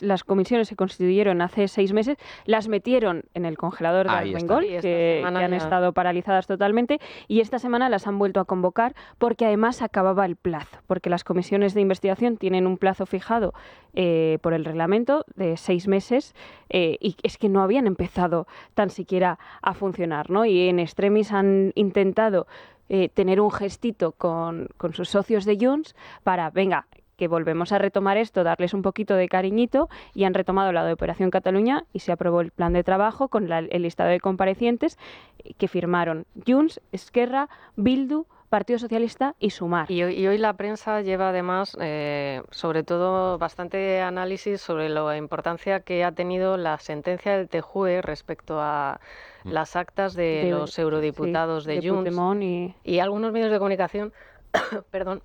Las comisiones se constituyeron hace 6 meses, las metieron en el congelador de Armengol, que han estado paralizadas totalmente, y esta semana las han vuelto a convocar porque además acababa el plazo, porque las comisiones de investigación tienen un plazo fijado por el reglamento de 6 meses, y es que no habían empezado tan siquiera a funcionar, ¿no? Y en extremis han intentado tener un gestito con sus socios de Junts para, venga, que volvemos a retomar esto, darles un poquito de cariñito, y han retomado la de Operación Cataluña y se aprobó el plan de trabajo con el listado de comparecientes que firmaron Junts, Esquerra, Bildu, Partido Socialista y Sumar. Y hoy la prensa lleva además, sobre todo, bastante análisis sobre la importancia que ha tenido la sentencia del TJUE respecto a las actas de los eurodiputados de Junts y algunos medios de comunicación, perdón,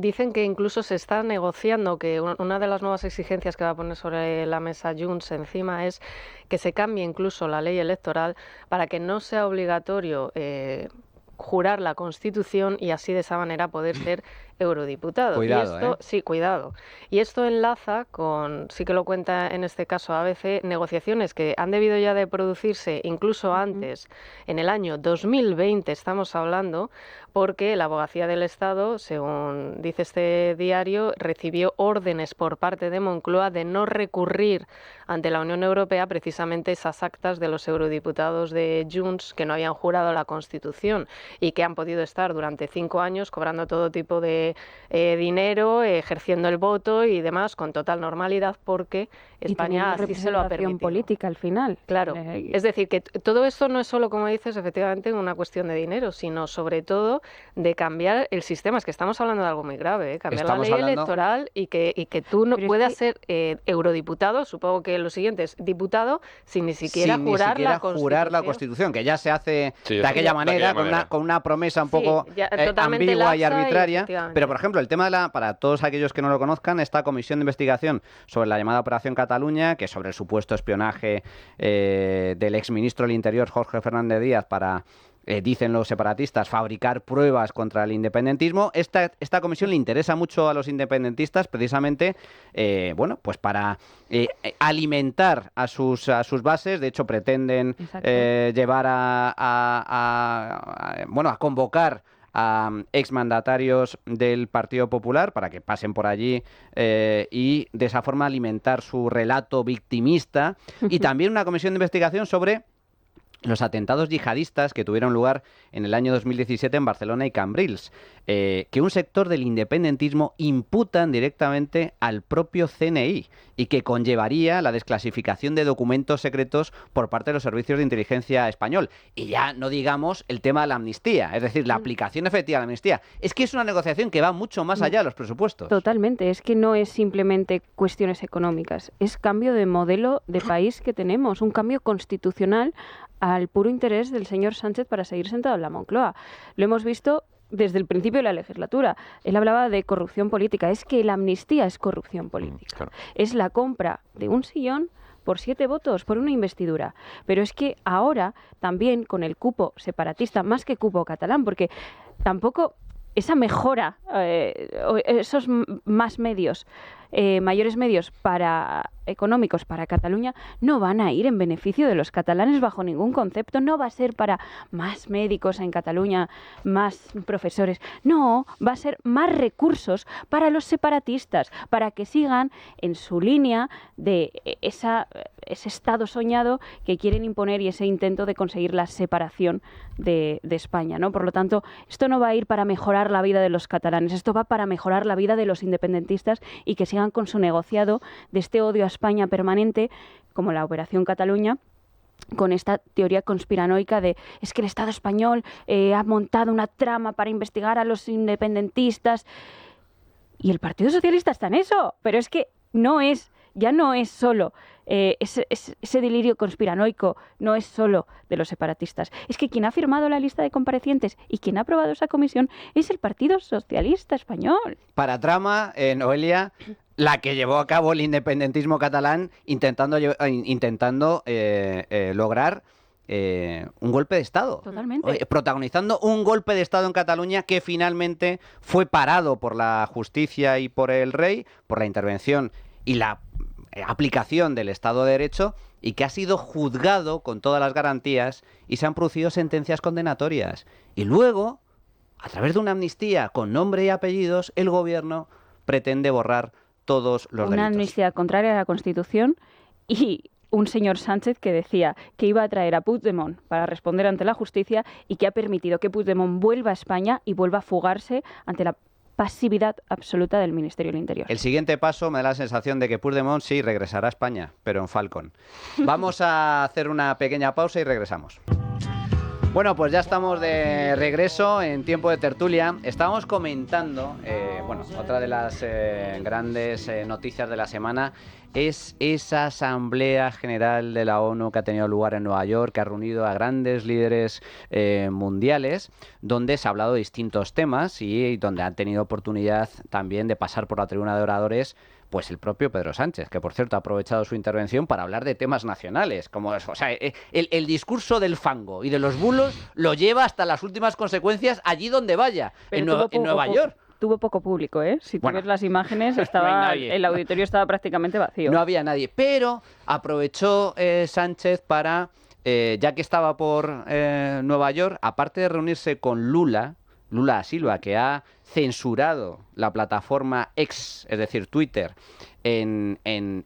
dicen que incluso se está negociando, que una de las nuevas exigencias que va a poner sobre la mesa Junts encima es que se cambie incluso la ley electoral para que no sea obligatorio jurar la Constitución y así de esa manera poder ser eurodiputado. Cuidado, y esto, sí, cuidado. Y esto enlaza con, sí que lo cuenta en este caso ABC, negociaciones que han debido ya de producirse incluso antes, en el año 2020 estamos hablando, porque la Abogacía del Estado, según dice este diario, recibió órdenes por parte de Moncloa de no recurrir ante la Unión Europea precisamente esas actas de los eurodiputados de Junts que no habían jurado la Constitución y que han podido estar durante 5 años cobrando todo tipo de dinero, ejerciendo el voto y demás con total normalidad, porque España así se lo ha permitido. Política al final. Claro, es decir, que todo esto no es solo, como dices, efectivamente una cuestión de dinero, sino sobre todo de cambiar el sistema. Es que estamos hablando de algo muy grave, cambiar la ley electoral y que tú no puedas ser eurodiputado, supongo que lo siguiente es diputado, sin ni siquiera jurar la Constitución, que ya se hace de aquella manera, con una promesa un poco ambigua y arbitraria. Pero, por ejemplo, el tema para todos aquellos que no lo conozcan, esta comisión de investigación sobre la llamada Operación Cataluña, que es sobre el supuesto espionaje del exministro del Interior, Jorge Fernández Díaz, para, dicen los separatistas, fabricar pruebas contra el independentismo. Esta comisión le interesa mucho a los independentistas, precisamente, bueno, pues para alimentar a sus bases. De hecho, pretenden llevar a convocar a exmandatarios del Partido Popular para que pasen por allí y de esa forma alimentar su relato victimista. Y también una comisión de investigación sobre los atentados yihadistas que tuvieron lugar en el año 2017 en Barcelona y Cambrils, que un sector del independentismo imputan directamente al propio CNI y que conllevaría la desclasificación de documentos secretos por parte de los servicios de inteligencia español. Y ya no digamos el tema de la amnistía, es decir, la aplicación efectiva de la amnistía. Es que es una negociación que va mucho más allá de los presupuestos. Totalmente, es que no es simplemente cuestiones económicas, es cambio de modelo de país que tenemos, un cambio constitucional al puro interés del señor Sánchez para seguir sentado en la Moncloa. Lo hemos visto desde el principio de la legislatura. Él hablaba de corrupción política. Es que la amnistía es corrupción política. Claro. Es la compra de un sillón por 7 votos, por una investidura. Pero es que ahora también con el cupo separatista, más que cupo catalán, porque tampoco esa mejora, esos más medios, mayores medios económicos para Cataluña no van a ir en beneficio de los catalanes bajo ningún concepto. No va a ser para más médicos en Cataluña, más profesores. No, va a ser más recursos para los separatistas, para que sigan en su línea de ese Estado soñado que quieren imponer y ese intento de conseguir la separación de España, ¿no? Por lo tanto, esto no va a ir para mejorar la vida de los catalanes, esto va para mejorar la vida de los independentistas y que sigan con su negociado de este odio a España permanente, como la Operación Cataluña, con esta teoría conspiranoica de es que el Estado español ha montado una trama para investigar a los independentistas. Y el Partido Socialista está en eso, pero es que ya no es solo ese delirio conspiranoico, no es solo de los separatistas. Es que quien ha firmado la lista de comparecientes y quien ha aprobado esa comisión es el Partido Socialista español. Para trama, Noelia, la que llevó a cabo el independentismo catalán intentando lograr un golpe de Estado. Totalmente. Protagonizando un golpe de Estado en Cataluña que finalmente fue parado por la justicia y por el rey, por la intervención y la aplicación del Estado de Derecho, y que ha sido juzgado con todas las garantías y se han producido sentencias condenatorias. Y luego, a través de una amnistía con nombre y apellidos, el gobierno pretende borrar todos los delitos. Una amnistía contraria a la Constitución y un señor Sánchez que decía que iba a traer a Puigdemont para responder ante la justicia y que ha permitido que Puigdemont vuelva a España y vuelva a fugarse ante la pasividad absoluta del Ministerio del Interior. El siguiente paso me da la sensación de que Puigdemont sí regresará a España, pero en Falcon. Vamos a hacer una pequeña pausa y regresamos. Bueno, pues ya estamos de regreso en tiempo de tertulia. Estábamos comentando, otra de las grandes noticias de la semana es esa Asamblea General de la ONU que ha tenido lugar en Nueva York, que ha reunido a grandes líderes mundiales, donde se ha hablado de distintos temas y donde han tenido oportunidad también de pasar por la tribuna de oradores pues el propio Pedro Sánchez, que por cierto ha aprovechado su intervención para hablar de temas nacionales, como eso. O sea, el discurso del fango y de los bulos lo lleva hasta las últimas consecuencias allí donde vaya, en Nueva York. Tuvo poco público, ¿eh? Si tú ves las imágenes, el auditorio estaba prácticamente vacío. No había nadie, pero aprovechó Sánchez para, ya que estaba por Nueva York, aparte de reunirse con Lula da Silva, que ha censurado la plataforma X, es decir, Twitter, en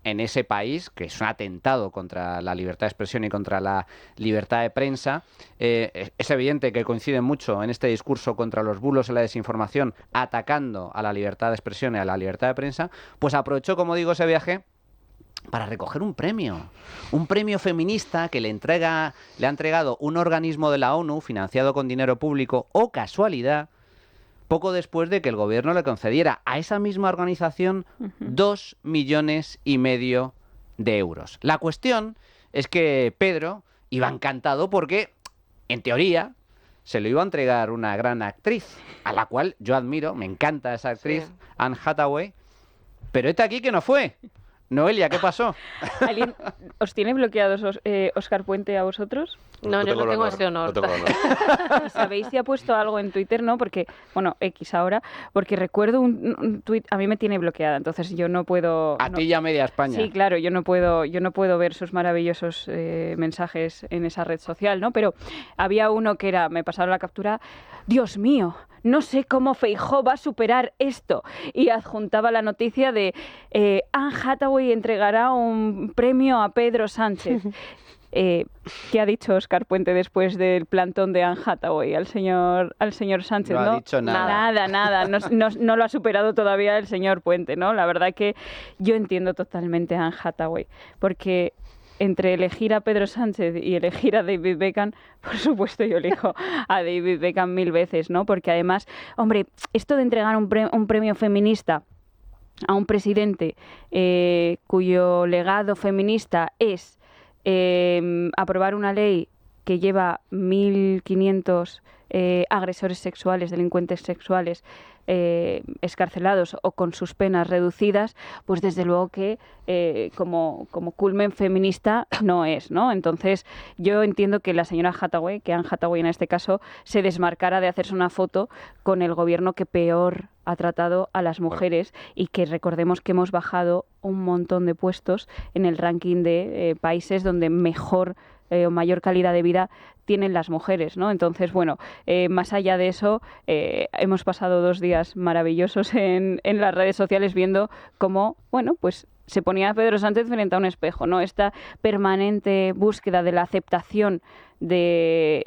ese país, que es un atentado contra la libertad de expresión y contra la libertad de prensa. Es evidente que coinciden mucho en este discurso contra los bulos y la desinformación, atacando a la libertad de expresión y a la libertad de prensa. Pues aprovechó, como digo, ese viaje para recoger un premio feminista que le ha entregado un organismo de la ONU financiado con dinero público, o casualidad, poco después de que el gobierno le concediera a esa misma organización 2,5 millones de euros. La cuestión es que Pedro iba encantado porque, en teoría, se lo iba a entregar una gran actriz, a la cual yo admiro, me encanta esa actriz, sí. Anne Hathaway, pero esta aquí que no fue. Noelia, ¿qué pasó? ¿Alguien os tiene bloqueados Óscar Puente a vosotros? No, yo no tengo ese honor. ¿Sabéis si ha puesto algo en Twitter? No, porque, X ahora, porque recuerdo un tuit, a mí me tiene bloqueada, entonces yo no puedo... A ti y a media España. Sí, claro, yo no puedo ver sus maravillosos mensajes en esa red social, ¿no? Pero había uno que me pasaron la captura, Dios mío, no sé cómo Feijóo va a superar esto. Y adjuntaba la noticia de Anne Hathaway entregará un premio a Pedro Sánchez. ¿Qué ha dicho Óscar Puente después del plantón de Anne Hathaway al señor Sánchez? No ha dicho nada. Nada. No lo ha superado todavía el señor Puente, ¿no? La verdad que yo entiendo totalmente a Anne Hathaway, porque entre elegir a Pedro Sánchez y elegir a David Beckham, por supuesto yo elijo a David Beckham 1000 veces, ¿no? Porque además, hombre, esto de entregar un premio feminista a un presidente cuyo legado feminista es aprobar una ley que lleva 1.500 agresores sexuales, delincuentes sexuales excarcelados o con sus penas reducidas, pues desde luego que como culmen feminista no es, ¿no? Entonces yo entiendo que la señora Hathaway, que Anne Hathaway en este caso, se desmarcara de hacerse una foto con el gobierno que peor ha tratado a las mujeres y que recordemos que hemos bajado un montón de puestos en el ranking de países donde mejor o mayor calidad de vida tienen las mujeres, ¿no? Entonces, bueno, más allá de eso, hemos pasado 2 días maravillosos en las redes sociales viendo cómo, bueno, pues se ponía a Pedro Sánchez frente a un espejo, ¿no? Esta permanente búsqueda de la aceptación de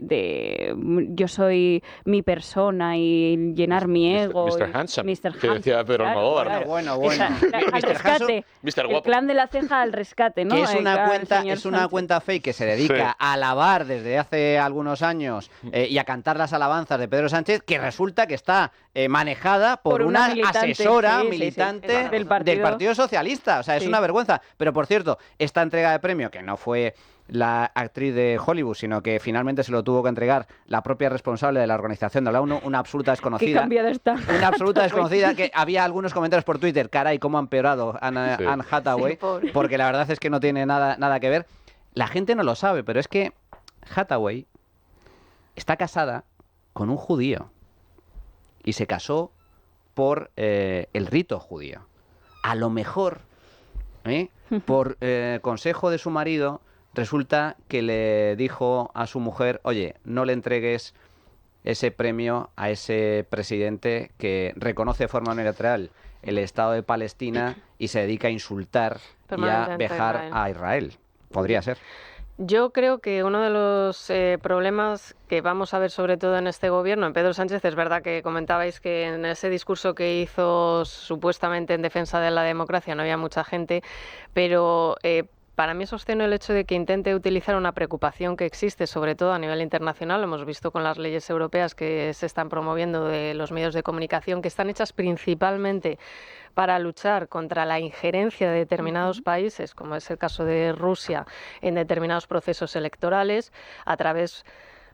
yo soy mi persona y llenar mi ego. Mr. Handsome, Mr. que decía Pedro Almodóvar. Claro. Bueno. Al rescate. Mr. El Guapo. clan de la ceja al rescate, ¿no? Que es una Al cuenta, señor es una Sánchez. cuenta fake que se dedica a alabar desde hace algunos años y a cantar las alabanzas de Pedro Sánchez, que resulta que está manejada por una militante, asesora sí, militante del del partido. Partido Socialista. O sea, es Sí. una vergüenza. Pero por cierto, esta entrega de premio, que no fue la actriz de Hollywood, sino que finalmente se lo tuvo que entregar la propia responsable de la organización de la ONU, una absoluta Qué desconocida. cambiada está. Una absoluta desconocida, que había algunos comentarios por Twitter, caray, cómo ha empeorado Anne Hathaway, Sí, pobre. porque la verdad es que no tiene nada que ver. La gente no lo sabe, pero es que Hathaway está casada con un judío y se casó por el rito judío. A lo mejor, por consejo de su marido, resulta que le dijo a su mujer, oye, no le entregues ese premio a ese presidente que reconoce de forma unilateral el Estado de Palestina y se dedica a insultar y a Permanentemente vejar Israel. a Israel. Podría ser. Yo creo que uno de los problemas que vamos a ver sobre todo en este gobierno, en Pedro Sánchez, es verdad que comentabais que en ese discurso que hizo supuestamente en defensa de la democracia no había mucha gente, pero para mí sostiene el hecho de que intente utilizar una preocupación que existe, sobre todo a nivel internacional, lo hemos visto con las leyes europeas que se están promoviendo de los medios de comunicación, que están hechas principalmente para luchar contra la injerencia de determinados países, como es el caso de Rusia, en determinados procesos electorales, a través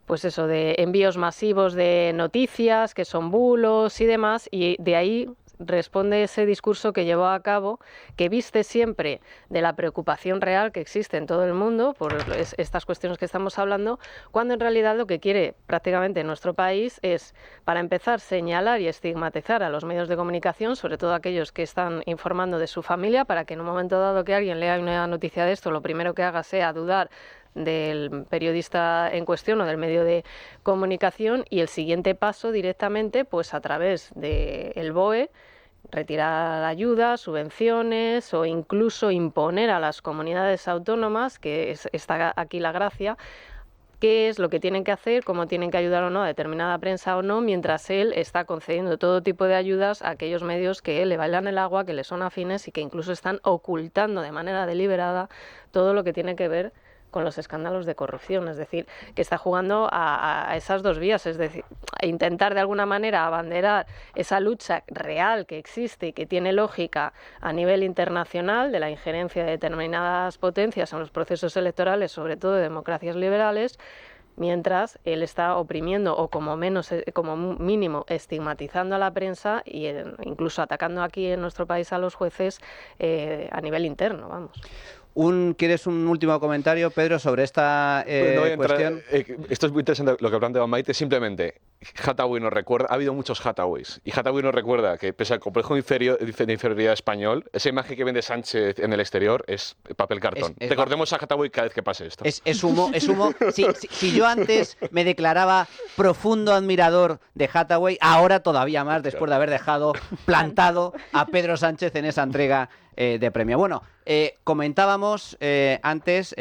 pues eso, de envíos masivos de noticias, que son bulos y demás, y de ahí responde ese discurso que llevó a cabo, que viste siempre de la preocupación real que existe en todo el mundo por estas cuestiones que estamos hablando, cuando en realidad lo que quiere prácticamente nuestro país es, para empezar, señalar y estigmatizar a los medios de comunicación, sobre todo aquellos que están informando de su familia, para que en un momento dado que alguien lea una noticia de esto, lo primero que haga sea dudar del periodista en cuestión o del medio de comunicación, y el siguiente paso directamente, pues a través del BOE, retirar ayudas, subvenciones o incluso imponer a las comunidades autónomas, que está aquí la gracia, qué es lo que tienen que hacer, cómo tienen que ayudar o no a determinada prensa o no, mientras él está concediendo todo tipo de ayudas a aquellos medios que le bailan el agua, que le son afines y que incluso están ocultando de manera deliberada todo lo que tiene que ver con los escándalos de corrupción, es decir, que está jugando a esas dos vías, es decir, a intentar de alguna manera abanderar esa lucha real que existe y que tiene lógica a nivel internacional de la injerencia de determinadas potencias en los procesos electorales, sobre todo de democracias liberales, mientras él está oprimiendo o como mínimo estigmatizando a la prensa e incluso atacando aquí en nuestro país a los jueces a nivel interno, vamos. ¿Quieres un último comentario, Pedro, sobre esta No voy a entrar, cuestión? esto es muy interesante lo que ha planteado Maite, simplemente Hathaway nos recuerda, ha habido muchos Hathaways, y Hathaway nos recuerda que pese al complejo de inferioridad español, esa imagen que vende Sánchez en el exterior es papel cartón. Recordemos a Hathaway cada vez que pase esto. Es humo, es humo. Si yo antes me declaraba profundo admirador de Hathaway, ahora todavía más, después de haber dejado plantado a Pedro Sánchez en esa entrega de premio. Bueno, comentábamos antes,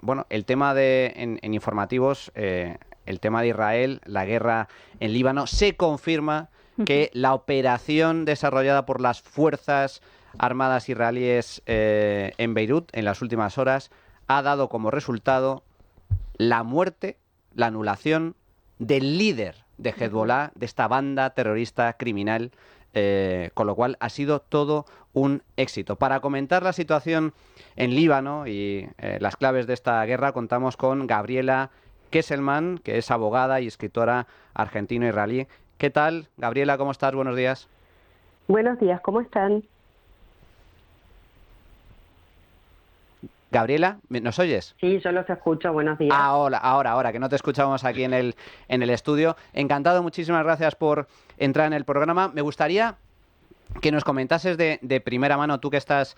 bueno, el tema en informativos, el tema de Israel, la guerra en Líbano. Se confirma que la operación desarrollada por las fuerzas armadas israelíes en Beirut en las últimas horas ha dado como resultado la muerte, la anulación del líder de Hezbollah, de esta banda terrorista criminal, con lo cual ha sido todo un éxito. Para comentar la situación en Líbano y las claves de esta guerra, contamos con Gabriela Kesselman, que es abogada y escritora argentino-israelí. ¿Qué tal, Gabriela? ¿Cómo estás? Buenos días. Buenos días, ¿cómo están? Gabriela, ¿nos oyes? Sí, yo los escucho, buenos días. Ahora, que no te escuchamos aquí en el estudio. Encantado, muchísimas gracias por entrar en el programa. Me gustaría que nos comentases de primera mano, tú que estás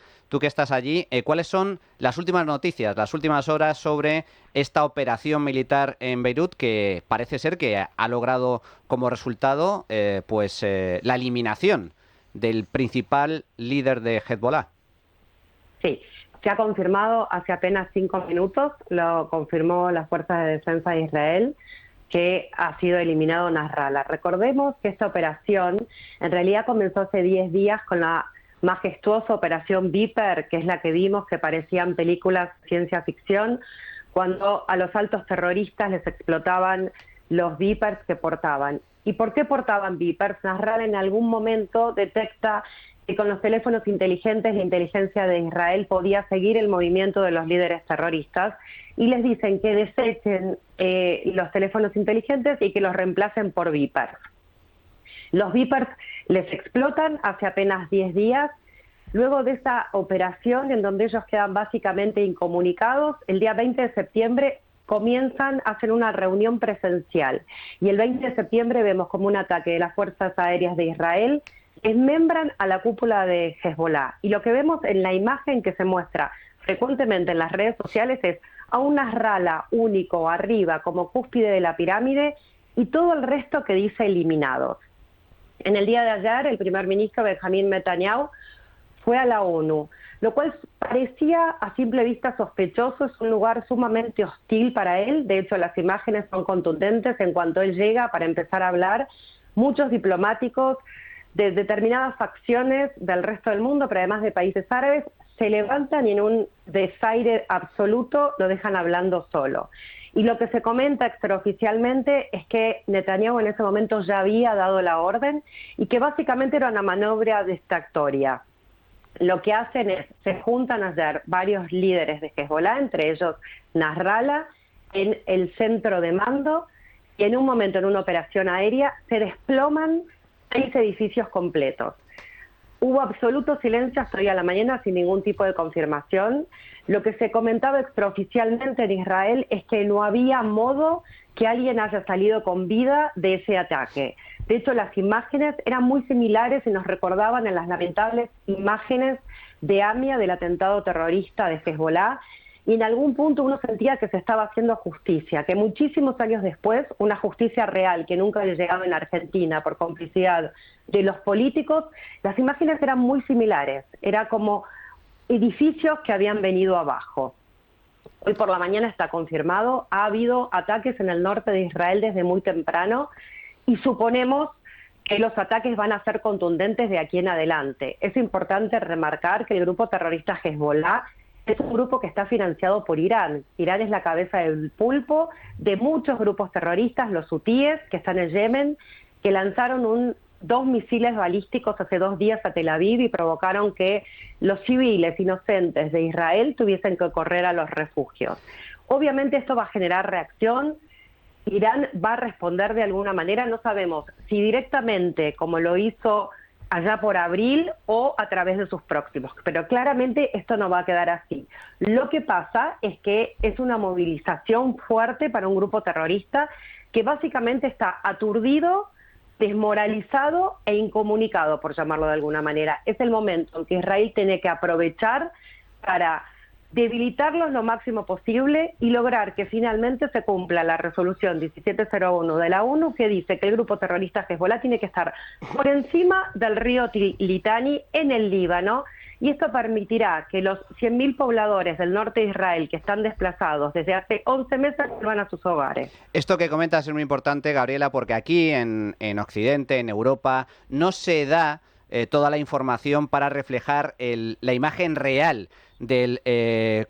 allí, cuáles son las últimas noticias, las últimas horas sobre esta operación militar en Beirut, que parece ser que ha logrado como resultado la eliminación del principal líder de Hezbollah. Sí, se ha confirmado hace apenas 5 minutos, lo confirmó las Fuerzas de Defensa de Israel, que ha sido eliminado Nasrallah. Recordemos que esta operación en realidad comenzó hace 10 días con la majestuosa operación Viper, que es la que vimos que parecían películas de ciencia ficción, cuando a los altos terroristas les explotaban los Vipers que portaban. ¿Y por qué portaban Vipers? Nasrallah en algún momento detecta que con los teléfonos inteligentes la inteligencia de Israel podía seguir el movimiento de los líderes terroristas y les dicen que desechen los teléfonos inteligentes y que los reemplacen por Vipers. Los Vipers les explotan hace apenas 10 días. Luego de esa operación, en donde ellos quedan básicamente incomunicados, el día 20 de septiembre comienzan a hacer una reunión presencial. Y el 20 de septiembre vemos como un ataque de las Fuerzas Aéreas de Israel desmembran a la cúpula de Hezbollah. Y lo que vemos en la imagen que se muestra frecuentemente en las redes sociales es a un Nasrallah único arriba como cúspide de la pirámide y todo el resto que dice eliminados. En el día de ayer, el primer ministro Benjamin Netanyahu fue a la ONU, lo cual parecía a simple vista sospechoso. Es un lugar sumamente hostil para él. De hecho, las imágenes son contundentes. En cuanto él llega para empezar a hablar, muchos diplomáticos de determinadas facciones del resto del mundo, pero además de países árabes, se levantan y en un desaire absoluto lo dejan hablando solo. Y lo que se comenta extraoficialmente es que Netanyahu en ese momento ya había dado la orden y que básicamente era una maniobra distractoria. Lo que hacen es, se juntan ayer varios líderes de Hezbollah, entre ellos Nasrallah, en el centro de mando, y en un momento, en una operación aérea, se desploman 6 edificios completos. Hubo absoluto silencio hasta hoy a la mañana sin ningún tipo de confirmación. Lo que se comentaba extraoficialmente en Israel es que no había modo que alguien haya salido con vida de ese ataque. De hecho, las imágenes eran muy similares y nos recordaban en las lamentables imágenes de Amia, del atentado terrorista de Hezbollah, y en algún punto uno sentía que se estaba haciendo justicia, que muchísimos años después, una justicia real que nunca había llegado en Argentina por complicidad de los políticos, las imágenes eran muy similares, era como edificios que habían venido abajo. Hoy por la mañana está confirmado, ha habido ataques en el norte de Israel desde muy temprano y suponemos que los ataques van a ser contundentes de aquí en adelante. Es importante remarcar que el grupo terrorista Hezbollah es un grupo que está financiado por Irán. Irán es la cabeza del pulpo de muchos grupos terroristas, los hutíes, que están en Yemen, que lanzaron 2 misiles balísticos hace 2 días a Tel Aviv y provocaron que los civiles inocentes de Israel tuviesen que correr a los refugios. Obviamente esto va a generar reacción. Irán va a responder de alguna manera, no sabemos si directamente, como lo hizo allá por abril, o a través de sus próximos, pero claramente esto no va a quedar así. Lo que pasa es que es una movilización fuerte para un grupo terrorista que básicamente está aturdido, desmoralizado e incomunicado, por llamarlo de alguna manera. Es el momento en que Israel tiene que aprovechar para debilitarlos lo máximo posible y lograr que finalmente se cumpla la resolución 1701 de la ONU, que dice que el grupo terrorista Hezbolá tiene que estar por encima del río Litani en el Líbano, y esto permitirá que los 100.000 pobladores del norte de Israel que están desplazados desde hace 11 meses vuelvan a sus hogares. Esto que comentas es muy importante, Gabriela, porque aquí en Occidente, en Europa, no se da toda la información para reflejar la imagen real del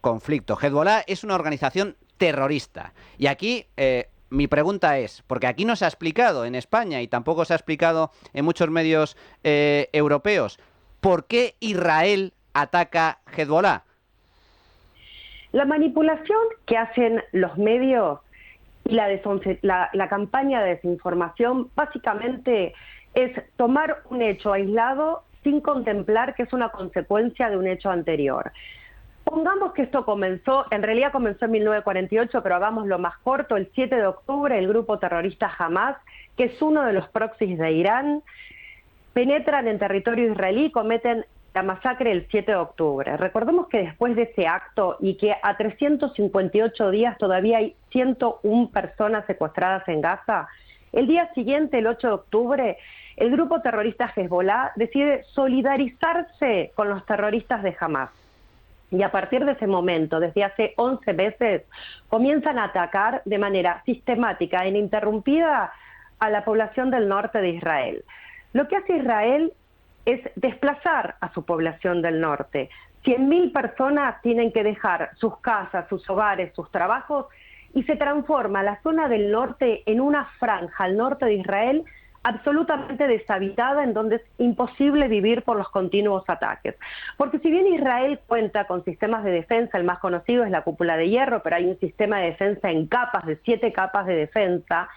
conflicto. Hezbolá es una organización terrorista. Y aquí mi pregunta es, porque aquí no se ha explicado en España y tampoco se ha explicado en muchos medios europeos, ¿por qué Israel ataca Hezbolá? La manipulación que hacen los medios y la campaña de desinformación básicamente es tomar un hecho aislado sin contemplar que es una consecuencia de un hecho anterior. Pongamos que esto en realidad comenzó en 1948, pero hagámoslo más corto. El 7 de octubre el grupo terrorista Hamas, que es uno de los proxies de Irán, penetran en territorio israelí y cometen la masacre el 7 de octubre. Recordemos que después de ese acto y que a 358 días todavía hay 101 personas secuestradas en Gaza, el día siguiente, el 8 de octubre, el grupo terrorista Hezbolá decide solidarizarse con los terroristas de Hamas. Y a partir de ese momento, desde hace 11 meses, comienzan a atacar de manera sistemática e ininterrumpida a la población del norte de Israel. Lo que hace Israel es desplazar a su población del norte. 100.000 personas tienen que dejar sus casas, sus hogares, sus trabajos, y se transforma la zona del norte en una franja al norte de Israel absolutamente deshabitada, en donde es imposible vivir por los continuos ataques. Porque si bien Israel cuenta con sistemas de defensa, el más conocido es la cúpula de hierro, pero hay un sistema de defensa en capas, de 7 capas de defensa,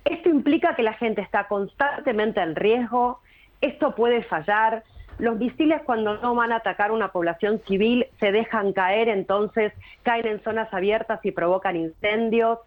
esto implica que la gente está constantemente en riesgo, esto puede fallar. Los misiles, cuando no van a atacar una población civil, se dejan caer, entonces caen en zonas abiertas y provocan incendios.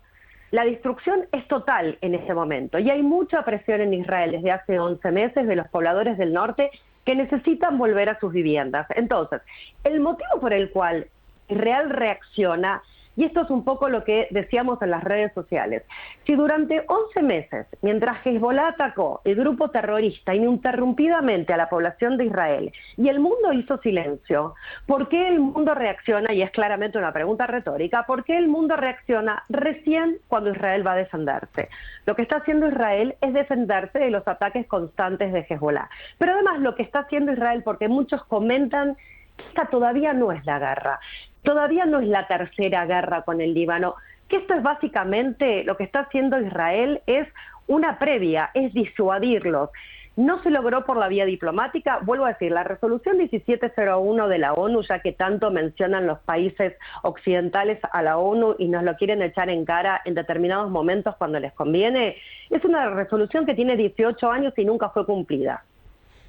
La destrucción es total en ese momento y hay mucha presión en Israel desde hace 11 meses de los pobladores del norte que necesitan volver a sus viviendas. Entonces, el motivo por el cual Israel reacciona, y esto es un poco lo que decíamos en las redes sociales, si durante 11 meses, mientras Hezbolá atacó el grupo terrorista ininterrumpidamente a la población de Israel y el mundo hizo silencio, ¿por qué el mundo reacciona? Y es claramente una pregunta retórica, ¿por qué el mundo reacciona recién cuando Israel va a defenderse? Lo que está haciendo Israel es defenderse de los ataques constantes de Hezbolá. Pero además lo que está haciendo Israel, porque muchos comentan que esta todavía no es la guerra, todavía no es la tercera guerra con el Líbano, que esto es básicamente lo que está haciendo Israel, es una previa, es disuadirlos. No se logró por la vía diplomática, vuelvo a decir, la resolución 1701 de la ONU, ya que tanto mencionan los países occidentales a la ONU y nos lo quieren echar en cara en determinados momentos cuando les conviene, es una resolución que tiene 18 años y nunca fue cumplida.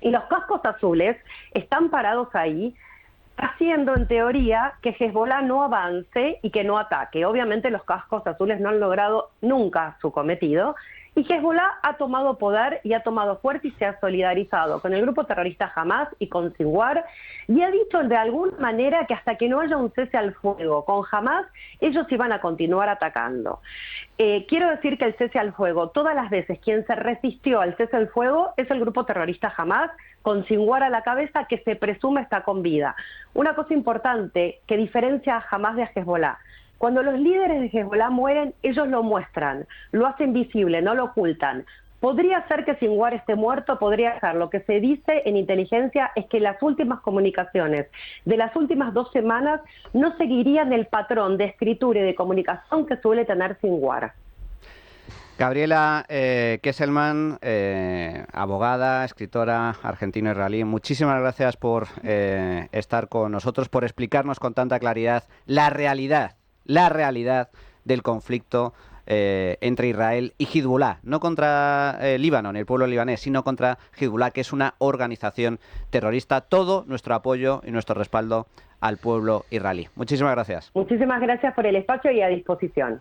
Y los cascos azules están parados ahí, haciendo en teoría que Hezbolá no avance y que no ataque. Obviamente los cascos azules no han logrado nunca su cometido y Hezbolá ha tomado poder y ha tomado fuerza y se ha solidarizado con el grupo terrorista Hamas y con Sinwar y ha dicho de alguna manera que hasta que no haya un cese al fuego con Hamas, ellos iban a continuar atacando. Quiero decir que el cese al fuego, todas las veces quien se resistió al cese al fuego es el grupo terrorista Hamas, con Sinwar a la cabeza, que se presume está con vida. Una cosa importante que diferencia a Hamas de a Hezbolá: cuando los líderes de Hezbolá mueren, ellos lo muestran, lo hacen visible, no lo ocultan. Podría ser que Sinwar esté muerto, podría ser. Lo que se dice en inteligencia es que las últimas comunicaciones de las últimas 2 semanas no seguirían el patrón de escritura y de comunicación que suele tener Sinwar. Gabriela Kesselman, abogada, escritora argentino-israelí, muchísimas gracias por estar con nosotros, por explicarnos con tanta claridad la realidad del conflicto entre Israel y Hezbolá, no contra Líbano, ni el pueblo libanés, sino contra Hezbolá, que es una organización terrorista. Todo nuestro apoyo y nuestro respaldo al pueblo israelí. Muchísimas gracias. Muchísimas gracias por el espacio y a disposición.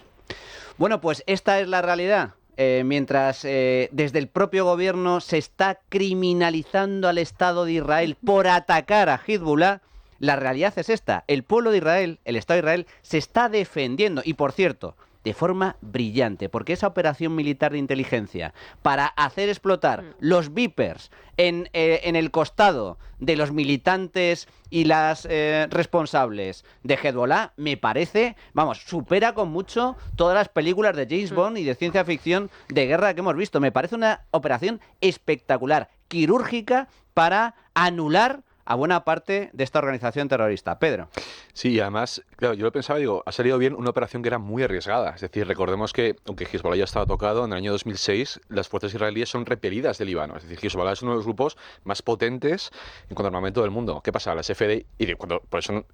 Bueno, pues esta es la realidad. Mientras desde el propio gobierno se está criminalizando al Estado de Israel por atacar a Hezbollah, la realidad es esta. El pueblo de Israel, el Estado de Israel, se está defendiendo. Y por cierto, de forma brillante, porque esa operación militar de inteligencia para hacer explotar los Vipers en el costado de los militantes y las responsables de Hezbollah, me parece, vamos, supera con mucho todas las películas de James Bond y de ciencia ficción de guerra que hemos visto. Me parece una operación espectacular, quirúrgica, para anular a buena parte de esta organización terrorista. Pedro. Sí, y además, claro, yo lo pensaba, digo, ha salido bien una operación que era muy arriesgada. Es decir, recordemos que, aunque Hezbollah ya estaba tocado, en el año 2006 las fuerzas israelíes son repelidas de Líbano. Es decir, Hezbollah es uno de los grupos más potentes en cuanto a armamento del mundo. ¿Qué pasa? Las FDI, por eso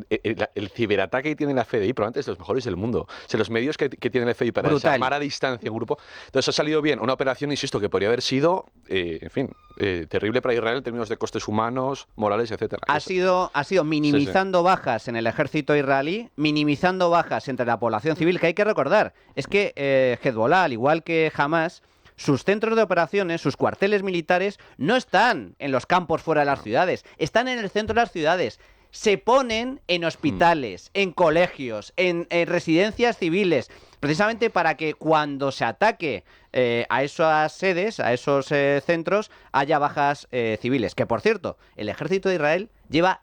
el ciberataque que tiene la FDI probablemente es de los mejores del mundo. O sea, los medios que tiene la FDI para desarmar a distancia un grupo. Entonces ha salido bien una operación, insisto, que podría haber sido, en fin, terrible para Israel en términos de costes humanos, morales, etcétera. Ha sido minimizando bajas en el ejército israelí, minimizando bajas entre la población civil, que hay que recordar. Es que Hezbollah, al igual que Hamas, sus centros de operaciones, sus cuarteles militares, no están en los campos fuera de las ciudades, están en el centro de las ciudades. Se ponen en hospitales, en colegios, en residencias civiles, precisamente para que cuando se ataque a esas sedes, a esos centros, haya bajas civiles. Que, por cierto, el ejército de Israel lleva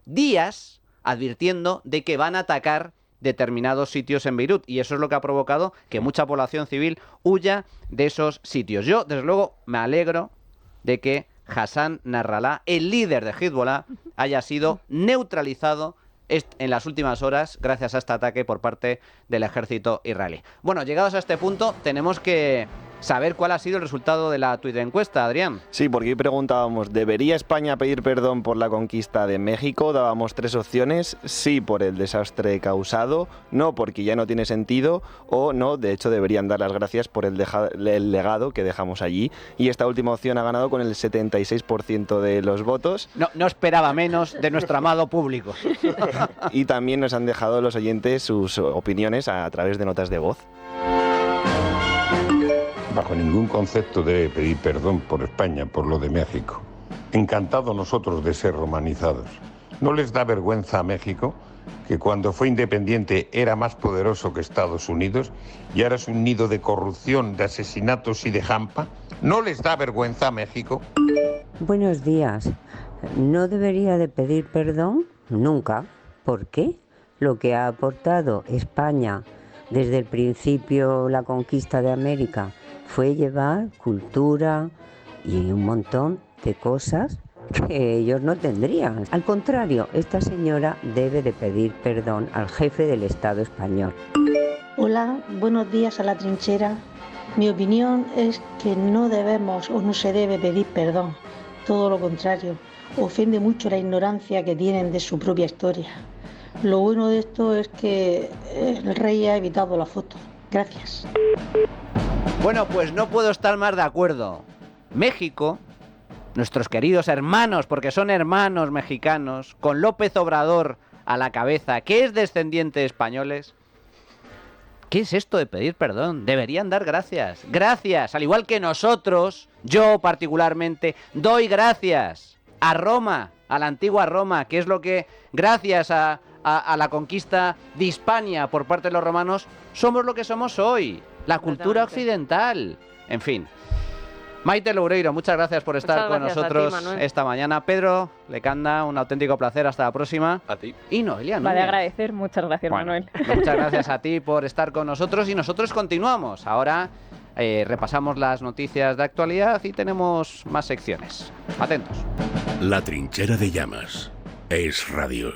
días advirtiendo de que van a atacar determinados sitios en Beirut, y eso es lo que ha provocado que mucha población civil huya de esos sitios. Yo, desde luego, me alegro de que Hassan Nasrallah, el líder de Hezbollah, haya sido neutralizado en las últimas horas gracias a este ataque por parte del ejército israelí. Bueno, llegados a este punto, tenemos que saber cuál ha sido el resultado de la Twitter encuesta, Adrián. Sí, porque hoy preguntábamos, ¿debería España pedir perdón por la conquista de México? Dábamos 3 opciones: sí por el desastre causado, no porque ya no tiene sentido, o no, de hecho deberían dar las gracias por el legado que dejamos allí. Y esta última opción ha ganado con el 76% de los votos. No esperaba menos de nuestro amado público. Y también nos han dejado los oyentes sus opiniones a través de notas de voz. Bajo ningún concepto debe pedir perdón por España por lo de México. Encantados nosotros de ser romanizados. ¿No les da vergüenza a México, que cuando fue independiente era más poderoso que Estados Unidos y ahora es un nido de corrupción, de asesinatos y de jampa? ¿No les da vergüenza a México? Buenos días. ¿No debería de pedir perdón? Nunca. ¿Por qué? Lo que ha aportado España desde el principio, la conquista de América, fue llevar cultura y un montón de cosas que ellos no tendrían. Al contrario, esta señora debe de pedir perdón al jefe del Estado español. Hola, buenos días a la trinchera. Mi opinión es que no debemos o no se debe pedir perdón. Todo lo contrario, ofende mucho la ignorancia que tienen de su propia historia. Lo bueno de esto es que el rey ha evitado la foto. Gracias. Bueno, pues no puedo estar más de acuerdo. México, nuestros queridos hermanos, porque son hermanos mexicanos, con López Obrador a la cabeza, que es descendiente de españoles. ¿Qué es esto de pedir perdón? Deberían dar gracias. Gracias, al igual que nosotros, yo particularmente, doy gracias a Roma, a la antigua Roma, que es lo que, gracias a la conquista de Hispania por parte de los romanos, somos lo que somos hoy. La cultura occidental. En fin. Maite Loureiro, muchas gracias por estar con nosotros esta mañana. Pedro Lecanda, un auténtico placer. Hasta la próxima. A ti. Y Noelia. Vale, agradecer. Muchas gracias, Manuel. Muchas gracias a ti por estar con nosotros. Y nosotros continuamos. Ahora repasamos las noticias de actualidad y tenemos más secciones. Atentos. La trinchera de llamas. Es radio.